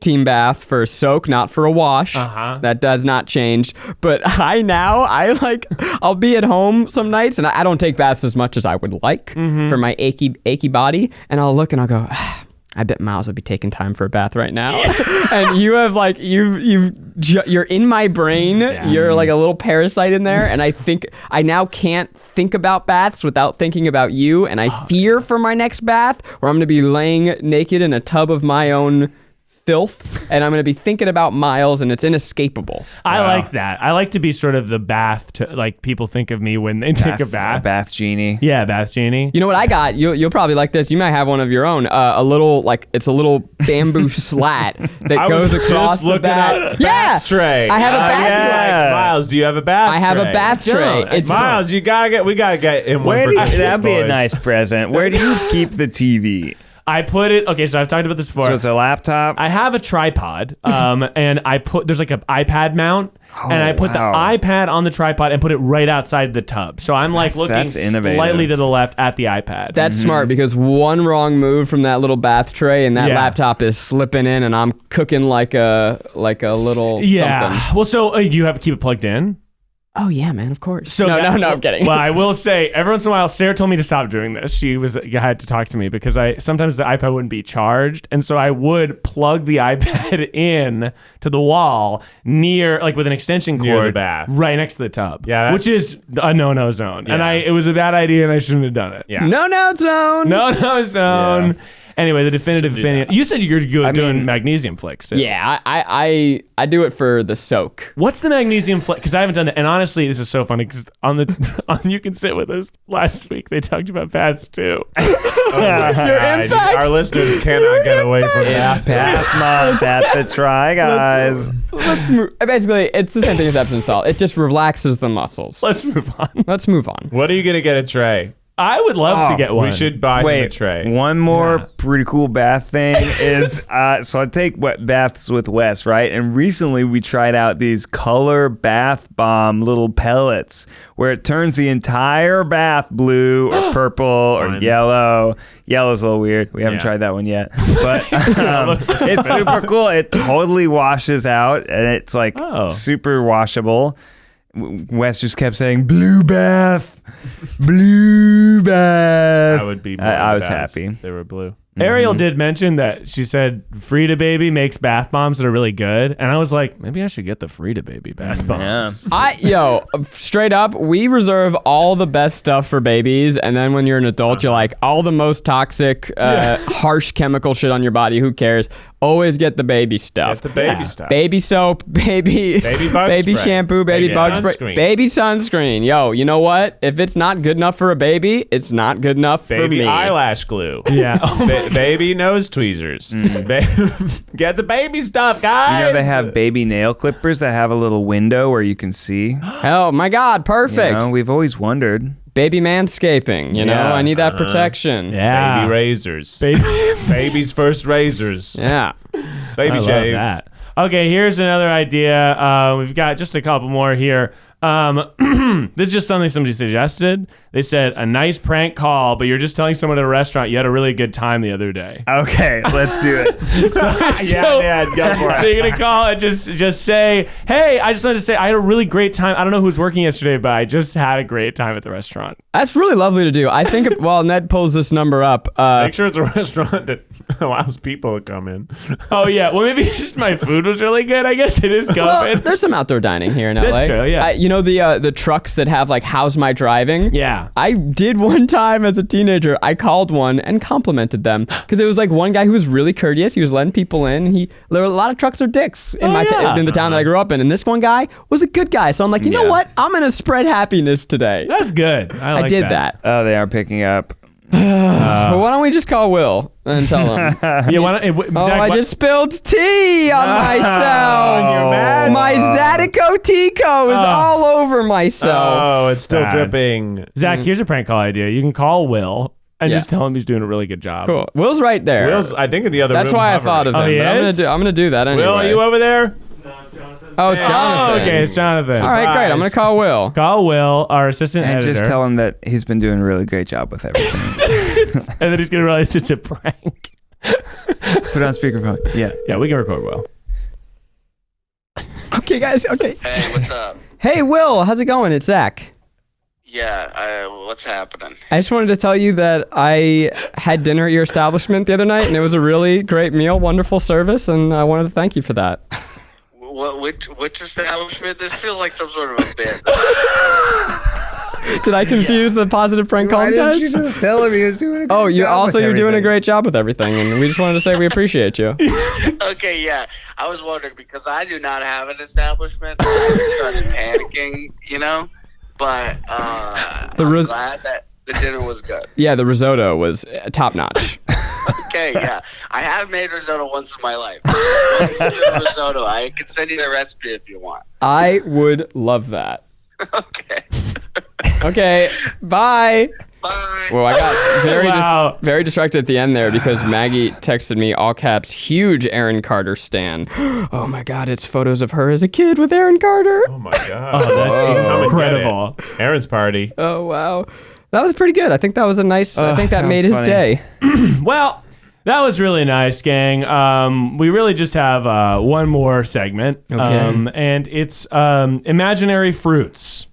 team bath for a soak, not for a wash. Uh-huh. That does not change. But I'll be at home some nights, and I don't take baths as much as I would like for my achy body. And I'll look and I'll go, I bet Miles would be taking time for a bath right now. And you have like, you're in my brain. Yeah. You're like a little parasite in there. And I now can't think about baths without thinking about you. And I fear for my next bath where I'm going to be laying naked in a tub of my own filth, and I'm going to be thinking about Miles, and it's inescapable. I like that. I like to be sort of the bath to, like, people think of me when they take a bath. A bath genie. Yeah, bath genie. You know what I got? You'll probably like this. You might have one of your own. It's a little bamboo slat that goes across the bath tray. I have a bath tray. Miles, do you have a bath tray? I have a bath tray. It's Miles, we gotta get in one for Christmas, that'd be a boys. nice present. Where do you keep the TV? I put it, okay, so I've talked about this before. So it's a laptop? I have a tripod, and there's like an iPad mount, and I put the iPad on the tripod and put it right outside the tub. So I'm like looking slightly to the left at the iPad. That's smart, because one wrong move from that little bath tray and that laptop is slipping in, and I'm cooking like a little something. Well, so you have to keep it plugged in? Oh yeah, man, of course. So no, I'm kidding. Well, I will say, every once in a while, Sarah told me to stop doing this. She had to talk to me because sometimes the iPad wouldn't be charged, and so I would plug the iPad in to the wall with an extension cord near the bath, right next to the tub. Yeah, which is a no-no zone, and it was a bad idea, and I shouldn't have done it. Yeah, no-no zone. No-no zone. Yeah. Anyway, the definitive opinion. You said you're doing magnesium flicks too. Yeah, I do it for the soak. What's the magnesium flick? Because I haven't done that. And honestly, this is so funny because on You Can Sit With Us last week, they talked about baths too. Your impact. Our listeners cannot get away from that. Bath month at the Try, guys. Let's move. Basically, it's the same thing as Epsom salt. It just relaxes the muscles. Let's move on. When are you going to get a tray? I would love to get one. We should buy him a tray. One more pretty cool bath thing is, so I take baths with Wes, right? And recently we tried out these color bath bomb little pellets where it turns the entire bath blue or purple or yellow. Yellow's a little weird. We haven't tried that one yet. But it's super cool. It totally washes out, and it's like super washable. Wes just kept saying blue bath. I would be I was happy. They were blue. Ariel did mention that she said Frida Baby makes bath bombs that are really good, and I was like, maybe I should get the Frida Baby bath bombs. Straight up, we reserve all the best stuff for babies, and then when you're an adult, you're like, all the most toxic, harsh chemical shit on your body. Who cares? Always get the baby stuff. Get the baby stuff. Baby soap, baby shampoo, baby bug spray, baby sunscreen. Yo, you know what? If it's not good enough for a baby, it's not good enough for me. Baby eyelash glue. Yeah. Baby nose tweezers. Get the baby stuff, guys. You know they have baby nail clippers that have a little window where you can see. Oh my God, perfect. You know, we've always wondered. Baby manscaping, you know? I need that protection. Yeah. Baby razors. Baby's first razors. Yeah. Baby shave. Love that. Okay, here's another idea. We've got just a couple more here. This is just something somebody suggested. They said a nice prank call, but you're just telling someone at a restaurant you had a really good time the other day. Okay, let's do it. Go for it. So you're gonna call and just say, "Hey, I just wanted to say I had a really great time. I don't know who was working yesterday, but I just had a great time at the restaurant." That's really lovely to do. I think while Ned pulls this number up, make sure it's a restaurant that allows people to come in. Oh yeah, well maybe just my food was really good. I guess it is COVID. Well, there's some outdoor dining here in LA. That's true. Yeah. You know the trucks that have like "How's my driving?" Yeah. I did one time as a teenager. I called one and complimented them because it was like one guy who was really courteous. He was letting people in. There were a lot of trucks are dicks in in the town that I grew up in, and this one guy was a good guy. So I'm like, you know what? I'm gonna spread happiness today. That's good. I did that. Oh, they are picking up. Well, why don't we just call Will and tell him? I just spilled tea on myself. My Zydeco Tico is all over myself. Oh, it's still dripping. Zach, here's a prank call idea. You can call Will and just tell him he's doing a really good job. Cool. Will's right there. Will's, I think, in the other room. That's why I thought of him. I'm gonna do that anyway. Will, are you over there? Oh, it's Jonathan. Oh, okay, it's Jonathan. All right, great. I'm going to call Will. Call Will, our assistant editor. And just tell him that he's been doing a really great job with everything. And then he's going to realize it's a prank. Put it on speakerphone. Yeah. Yeah, we can record well. Okay, guys. Okay. Hey, what's up? Hey, Will. How's it going? It's Zach. Yeah, what's happening? I just wanted to tell you that I had dinner at your establishment the other night, and it was a really great meal, wonderful service, and I wanted to thank you for that. Which establishment? This feels like some sort of a bit. Did I confuse the positive prank calls, guys? you just tell him he was doing a good you're doing a great job with everything, and we just wanted to say we appreciate you. Okay, yeah. I was wondering because I do not have an establishment. I started panicking, But I'm glad that the dinner was good. Yeah, the risotto was top notch. Okay, yeah. I have made risotto once in my life. Risotto. I can send you the recipe if you want. I would love that. Okay. Okay, bye. Bye. Well, I got Wow. very distracted at the end there because Maggie texted me all caps, huge Aaron Carter stan. Oh my God, it's photos of her as a kid with Aaron Carter. Oh my god. Oh, that's I'm gonna get incredible. it. Aaron's party. Oh wow, that was pretty good. I think that was a nice. I think that made his funny. day. Well, that was really nice, gang. We really just have one more segment. Okay. And it's imaginary fruits.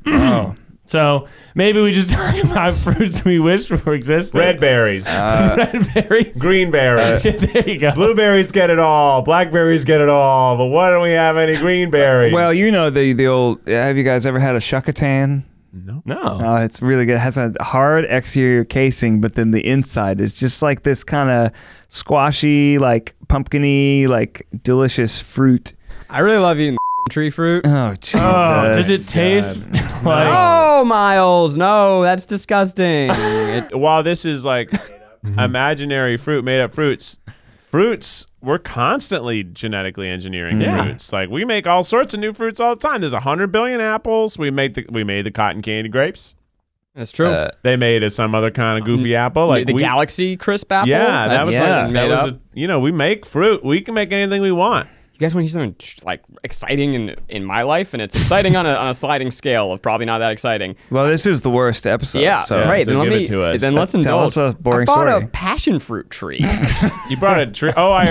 Oh. So maybe we just talk about fruits we wish were existed. Red berries. Red berries. Green berries. There you go. Blueberries get it all. Blackberries get it all. But why don't we have any green berries? Well, the old. Have you guys ever had a shuckatan? no. No. Oh, it's really good. It has a hard exterior casing, but then the inside is just like this kind of squashy, like pumpkin-y, like delicious fruit. I really love eating tree fruit. Oh, Jesus. Oh, does it taste like... Oh, Miles, no, that's disgusting. While this is like imaginary fruit, made up fruits, we're constantly genetically engineering Yeah. fruits. Like we make all sorts of new fruits all the time. There's 100 billion apples. We made the cotton candy grapes. That's true. They made some other kind of goofy apple. Like the Galaxy crisp apple. Yeah, that That's was fucking like, made that up. was we make fruit. We can make anything we want. You guys want to hear something like exciting in my life, and it's exciting on a sliding scale of probably not that exciting. Well, this is the worst episode. Yeah, so great. so then give let it to us. Then let's Tell indulge. us a boring I bought story. a passion fruit tree. You brought a tree. Oh, I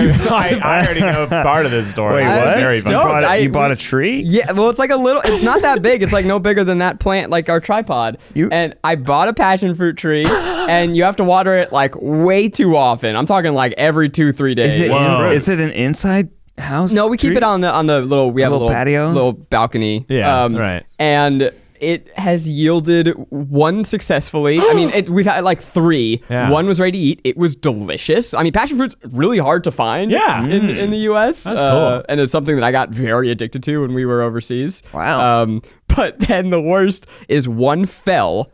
already know part of this story. Wait, I what? was Very You stoked. fun. bought a tree? Yeah, well, it's like a little. It's not that big. It's like no bigger than that plant, like our tripod. And I bought a passion fruit tree, and you have to water it like way too often. I'm talking like every 2-3 days. Is it an inside house? No, we keep tree? it on the little. We have a little patio? little balcony. Yeah, right. And it has yielded one successfully. I mean, we've had like 3. Yeah. One was ready to eat. It was delicious. I mean, passion fruit's really hard to find. Yeah. In the U.S. That's cool. And it's something that I got very addicted to when we were overseas. Wow. But then the worst is one fell.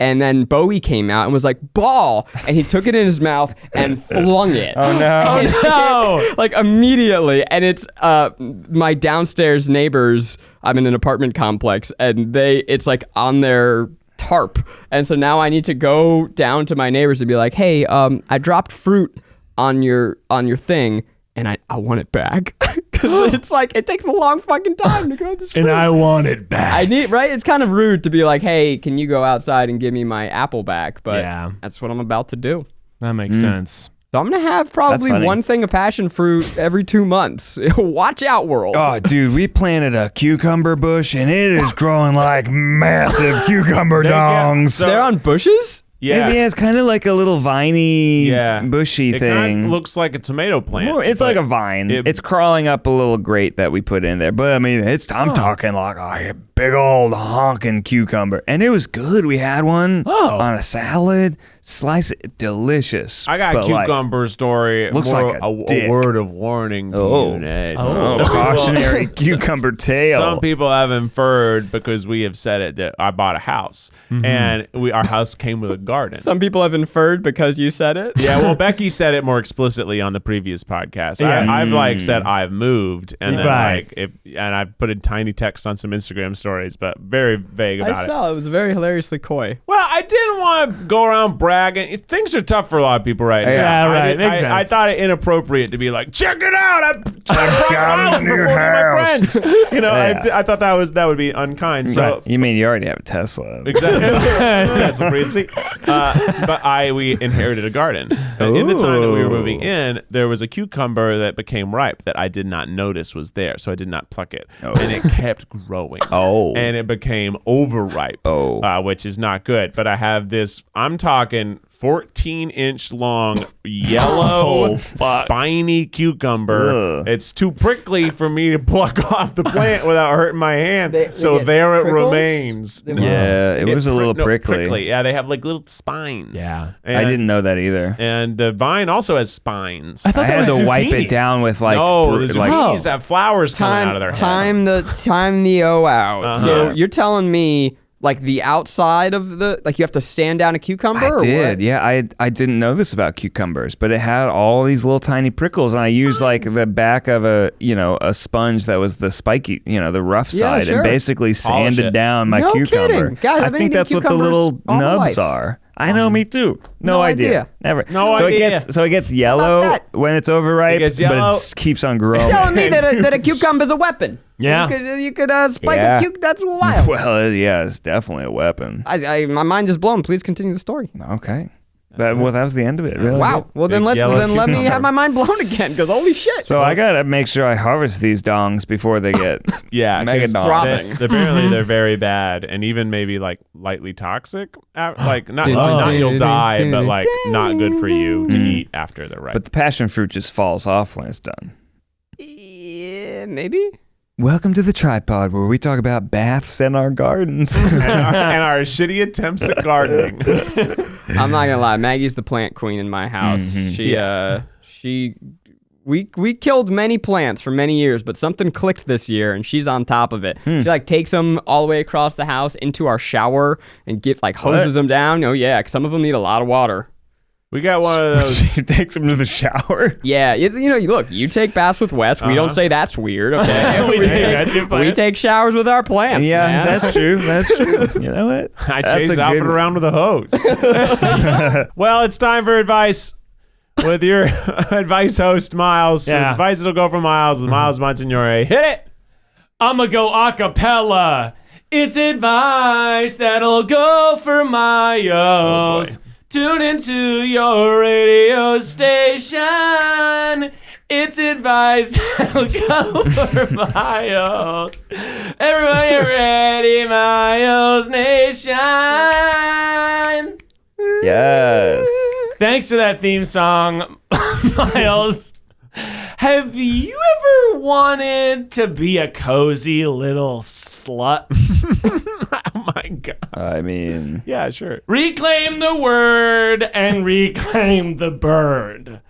And then Bowie came out and was like, ball. And he took it in his mouth and flung it. Oh, no. No. Like immediately. And it's my downstairs neighbors. I'm in an apartment complex, and it's like on their tarp. And so now I need to go down to my neighbors and be like, hey, I dropped fruit on your thing, and I want it back. Because it's like, it takes a long fucking time to grow this fruit. And I want it back. I need, right? It's kind of rude to be like, hey, can you go outside and give me my apple back? But Yeah. that's what I'm about to do. That makes sense. So I'm going to have probably funny. one thing of passion fruit every 2 months. Watch out, world. Oh, dude, we planted a cucumber bush, and it is growing like massive cucumber dongs. They're on bushes? Yeah. Yeah, it's kind of like a little viney, bushy It thing. kind of looks like a tomato plant. It's like a vine. It's crawling up a little grate that we put in there. But I mean, I'm talking like a big old honking cucumber. And it was good. We had one on a salad. Slice it. Delicious. I got a But, like, cucumber story. looks more like a a dick. word of warning to Oh. you, Ned. Oh, cautionary cucumber tail. Some people have inferred because we have said it that I bought a house and our house came with a garden. Some people have inferred because you said it. Yeah, well, Becky said it more explicitly on the previous podcast. Yes. I've like said I've moved, and then Right. and I put a tiny text on some Instagram stories, but very vague about I it. saw. It was very hilariously coy. Well, I didn't want to go around bragging. Things are tough for a lot of people right now. Yeah, right. I, Makes I sense. thought it inappropriate to be like, check it out. I brought got it out a new for 40 of my house." friends. You know, Yeah. I thought that would be unkind. So You mean you already have a Tesla? exactly. Tesla Prius. But we inherited a garden. And in the time that we were moving in, there was a cucumber that became ripe that I did not notice was there, so I did not pluck it. And it kept growing. And it became overripe, which is not good. But I have this, I'm talking 14-inch long yellow spiny cucumber. It's too prickly for me to pluck off the plant without hurting my hand. So there it remains. Yeah, it was a little prickly. Yeah, they have like little spines. Yeah. And, I didn't know that either. And the vine also has spines. I had to wipe it down with like... No, the zucchinis have flowers coming out of their head. Time the O out. So you're telling me like the outside of the, like you have to sand down a cucumber? I did, yeah. I didn't know this about cucumbers, but it had all these little tiny prickles, and I used like the back of a sponge that was the spiky, the rough side, and basically sanded down my cucumber. Kidding. Guys, I think that's what the little nubs are. I know, me too. No idea. Never. No idea. So it gets yellow when it's overripe, but it keeps on growing. You're telling me that a cucumber's a weapon? Yeah. You could spike a cucumber. That's wild. Well, yeah, it's definitely a weapon. My mind is blown. Please continue the story. Okay. That was the end of it, really. Wow. Well, then let me have my mind blown again, because holy shit. So I gotta make sure I harvest these dongs before they get mega dongs. Apparently they're very bad, and even maybe like lightly toxic. Like not you'll die, but like not good for you to eat after they're ripe. But the passion fruit just falls off when it's done. Yeah, maybe. Welcome to the TryPod, where we talk about baths and our gardens. and our shitty attempts at gardening. I'm not gonna lie, Maggie's the plant queen in my house. We killed many plants for many years, but something clicked this year, and she's on top of it. She like takes them all the way across the house into our shower and hoses them down. Oh yeah, 'cause some of them need a lot of water. We got one of those. She takes them to the shower. Yeah, look, you take baths with Wes. We don't say that's weird, okay? we take showers with our plants. Yeah, man. that's true. That's true. You know what? I chase Alfred around with a hose. Well, it's time for advice with your advice host, Miles. Yeah. So advice that'll go for Miles with Miles Bonsignore. Hit it! I'm going to go a cappella. It's advice that'll go for Miles. Tune into your radio station. It's advice that'll go for Miles. Everybody ready, Miles Nation. Yes. Thanks for that theme song, Miles. Have you ever wanted to be a cozy little slut? Oh my God. I mean, yeah, sure. Reclaim the word and reclaim the bird.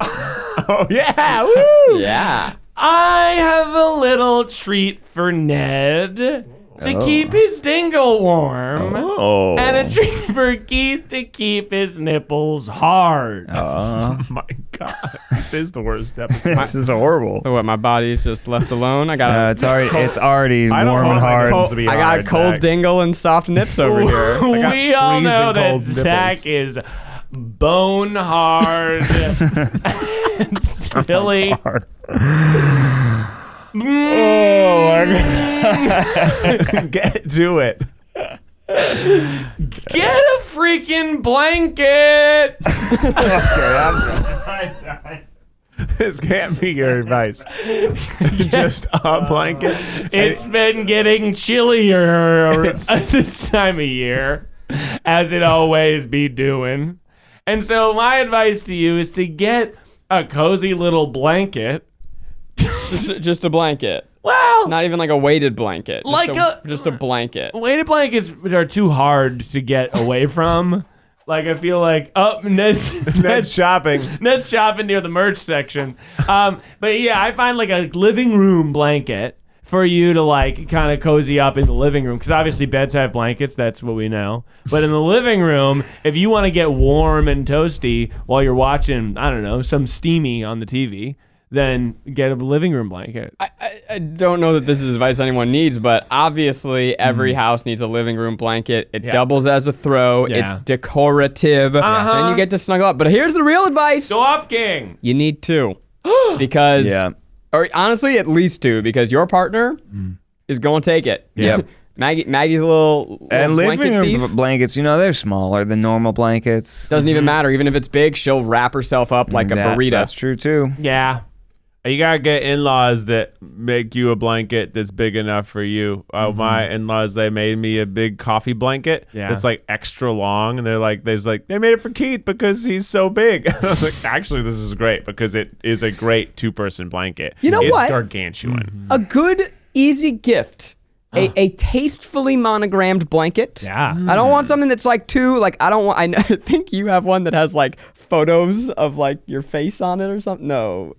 Oh, yeah. Woo. Yeah. I have a little treat for Ned to keep his dingle warm. Oh. And a treat for Keith to keep his nipples hard. Oh my God. This is the worst episode. This is horrible. So what? My body's just left alone. I got it's already warm and hard. I got a cold dingle and soft nips over here. We all know that cold Zach is bone hard and silly. Oh my God. Get to it. Get a freaking blanket. This can't be your advice. Just a blanket. It's been getting chillier this time of year, as it always be doing. And so my advice to you is to get a cozy little blanket. Just a blanket. Well, not even like a weighted blanket. Just a blanket. Weighted blankets are too hard to get away from. Like, I feel like, Ned's shopping. Ned's shopping near the merch section. But yeah, I find like a living room blanket for you to like kind of cozy up in the living room. Because obviously beds have blankets, that's what we know. But in the living room, if you want to get warm and toasty while you're watching, I don't know, some steamy on the TV, then get a living room blanket. I don't know that this is advice anyone needs, but obviously every house needs a living room blanket. It doubles as a throw. Yeah. It's decorative. And you get to snuggle up. But here's the real advice. Go off, King. You need two. Because, or honestly, at least two, because your partner is going to take it. Yep. Maggie's a little And blanket living thief. blankets, they're smaller than normal blankets. Doesn't even matter. Even if it's big, she'll wrap herself up like a burrito. That's true too. Yeah. You gotta get in-laws that make you a blanket that's big enough for you. My in-laws, they made me a big coffee blanket that's like extra long, and they made it for Keith because he's so big. I was like, actually, this is great because it is a great 2-person blanket. You know it's what? Gargantuan. A good, easy gift. A tastefully monogrammed blanket. Yeah. I don't want something that's like I think you have one that has like photos of like your face on it or something. No.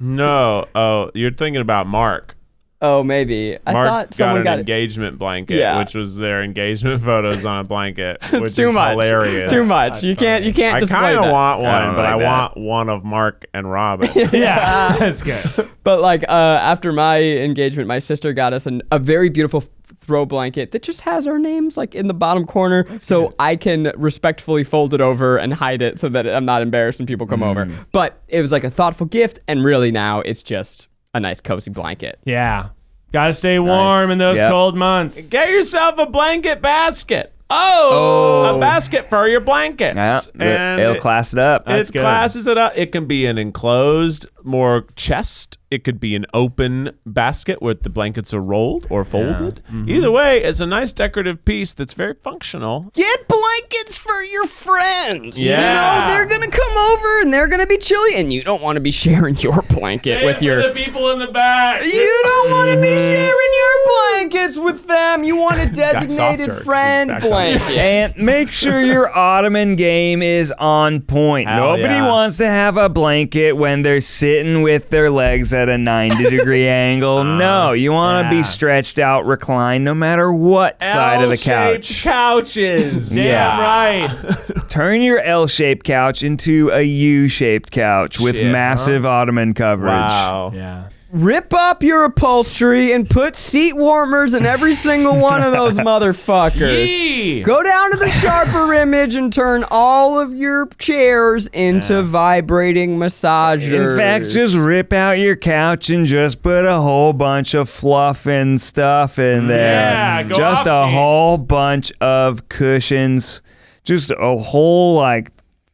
Oh, you're thinking about Mark. Oh, maybe. I Mark thought someone got an got engagement blanket, which was their engagement photos on a blanket, which It's too is much. hilarious. Too much. You can't I display kind of that. want one, I don't but I like that. want one of Mark and Robin. Yeah. That's good. But like after my engagement, my sister got us a very beautiful throw blanket that just has our names like in the bottom corner, so I can respectfully fold it over and hide it so that I'm not embarrassed when people come over. But it was like a thoughtful gift, and really now it's just a nice cozy blanket. Yeah. Gotta stay warm in those cold months. Get yourself a blanket basket. Oh, A basket for your blankets. Yeah, And it'll class it up. That's It good. classes it up. It can be an enclosed, more chest. It could be an open basket where the blankets are rolled or folded. Either way, it's a nice decorative piece that's very functional. get blankets for your friends. Yeah. You know, they're gonna come over and they're gonna be chilly, and you don't want to be sharing your blanket with your. the people in the back. You don't want to be sharing your blankets with them. You want a designated softer. friend Back up. blanket. And make sure your ottoman game is on point. Hell Nobody yeah. wants to have a blanket when they're sitting with their legs at a 90-degree angle. No, you want to be stretched out, reclined, no matter what side of the L-shaped couch. couches. Damn right. Turn your L-shaped couch into a U-shaped couch with Shit, massive ottoman coverage. Wow. Yeah. Rip up your upholstery and put seat warmers in every single one of those motherfuckers. Yee. Go down to the sharper image and turn all of your chairs into vibrating massagers. In fact, just rip out your couch and just put a whole bunch of fluff and stuff in there. Yeah, go just off a me. whole bunch of cushions. Just a whole,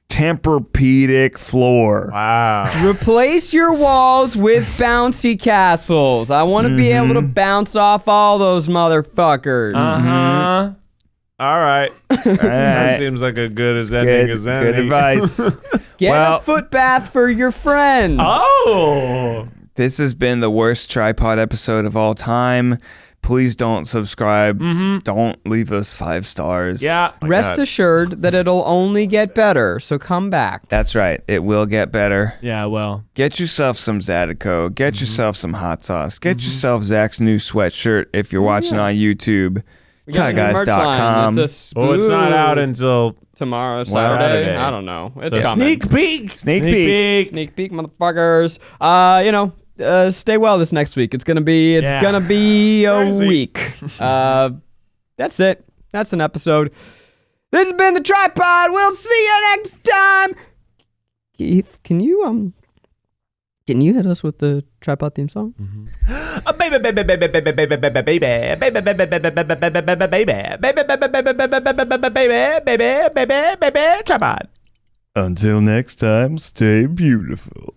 Tempur-Pedic floor. Wow. replace your walls with bouncy castles. I want to be able to bounce off all those motherfuckers. Uh-huh. All right. That seems like a good as ending as any. Good advice. Get well- a foot bath for your friends. Oh. This has been the worst TryPod episode of all time. Please don't subscribe. Don't leave us 5 stars. Yeah. Rest assured that it'll only get better, so come back. That's right. It will get better. Yeah, well. Get yourself some Zydeco. Get yourself some hot sauce. Get yourself Zach's new sweatshirt if you're watching on YouTube. We got a new merch line. Tryguys.com. It's a Well, it's not out until tomorrow, Saturday. Saturday. I don't know. It's So coming. sneak peek. Sneak peek. Sneak peek, motherfuckers. Stay well this next week. It's gonna be a Crazy. week. That's it. That's an episode. This has been the TryPod. We'll see you next time. Keith, can you hit us with the TryPod theme song? Tripod. Until next time, stay beautiful.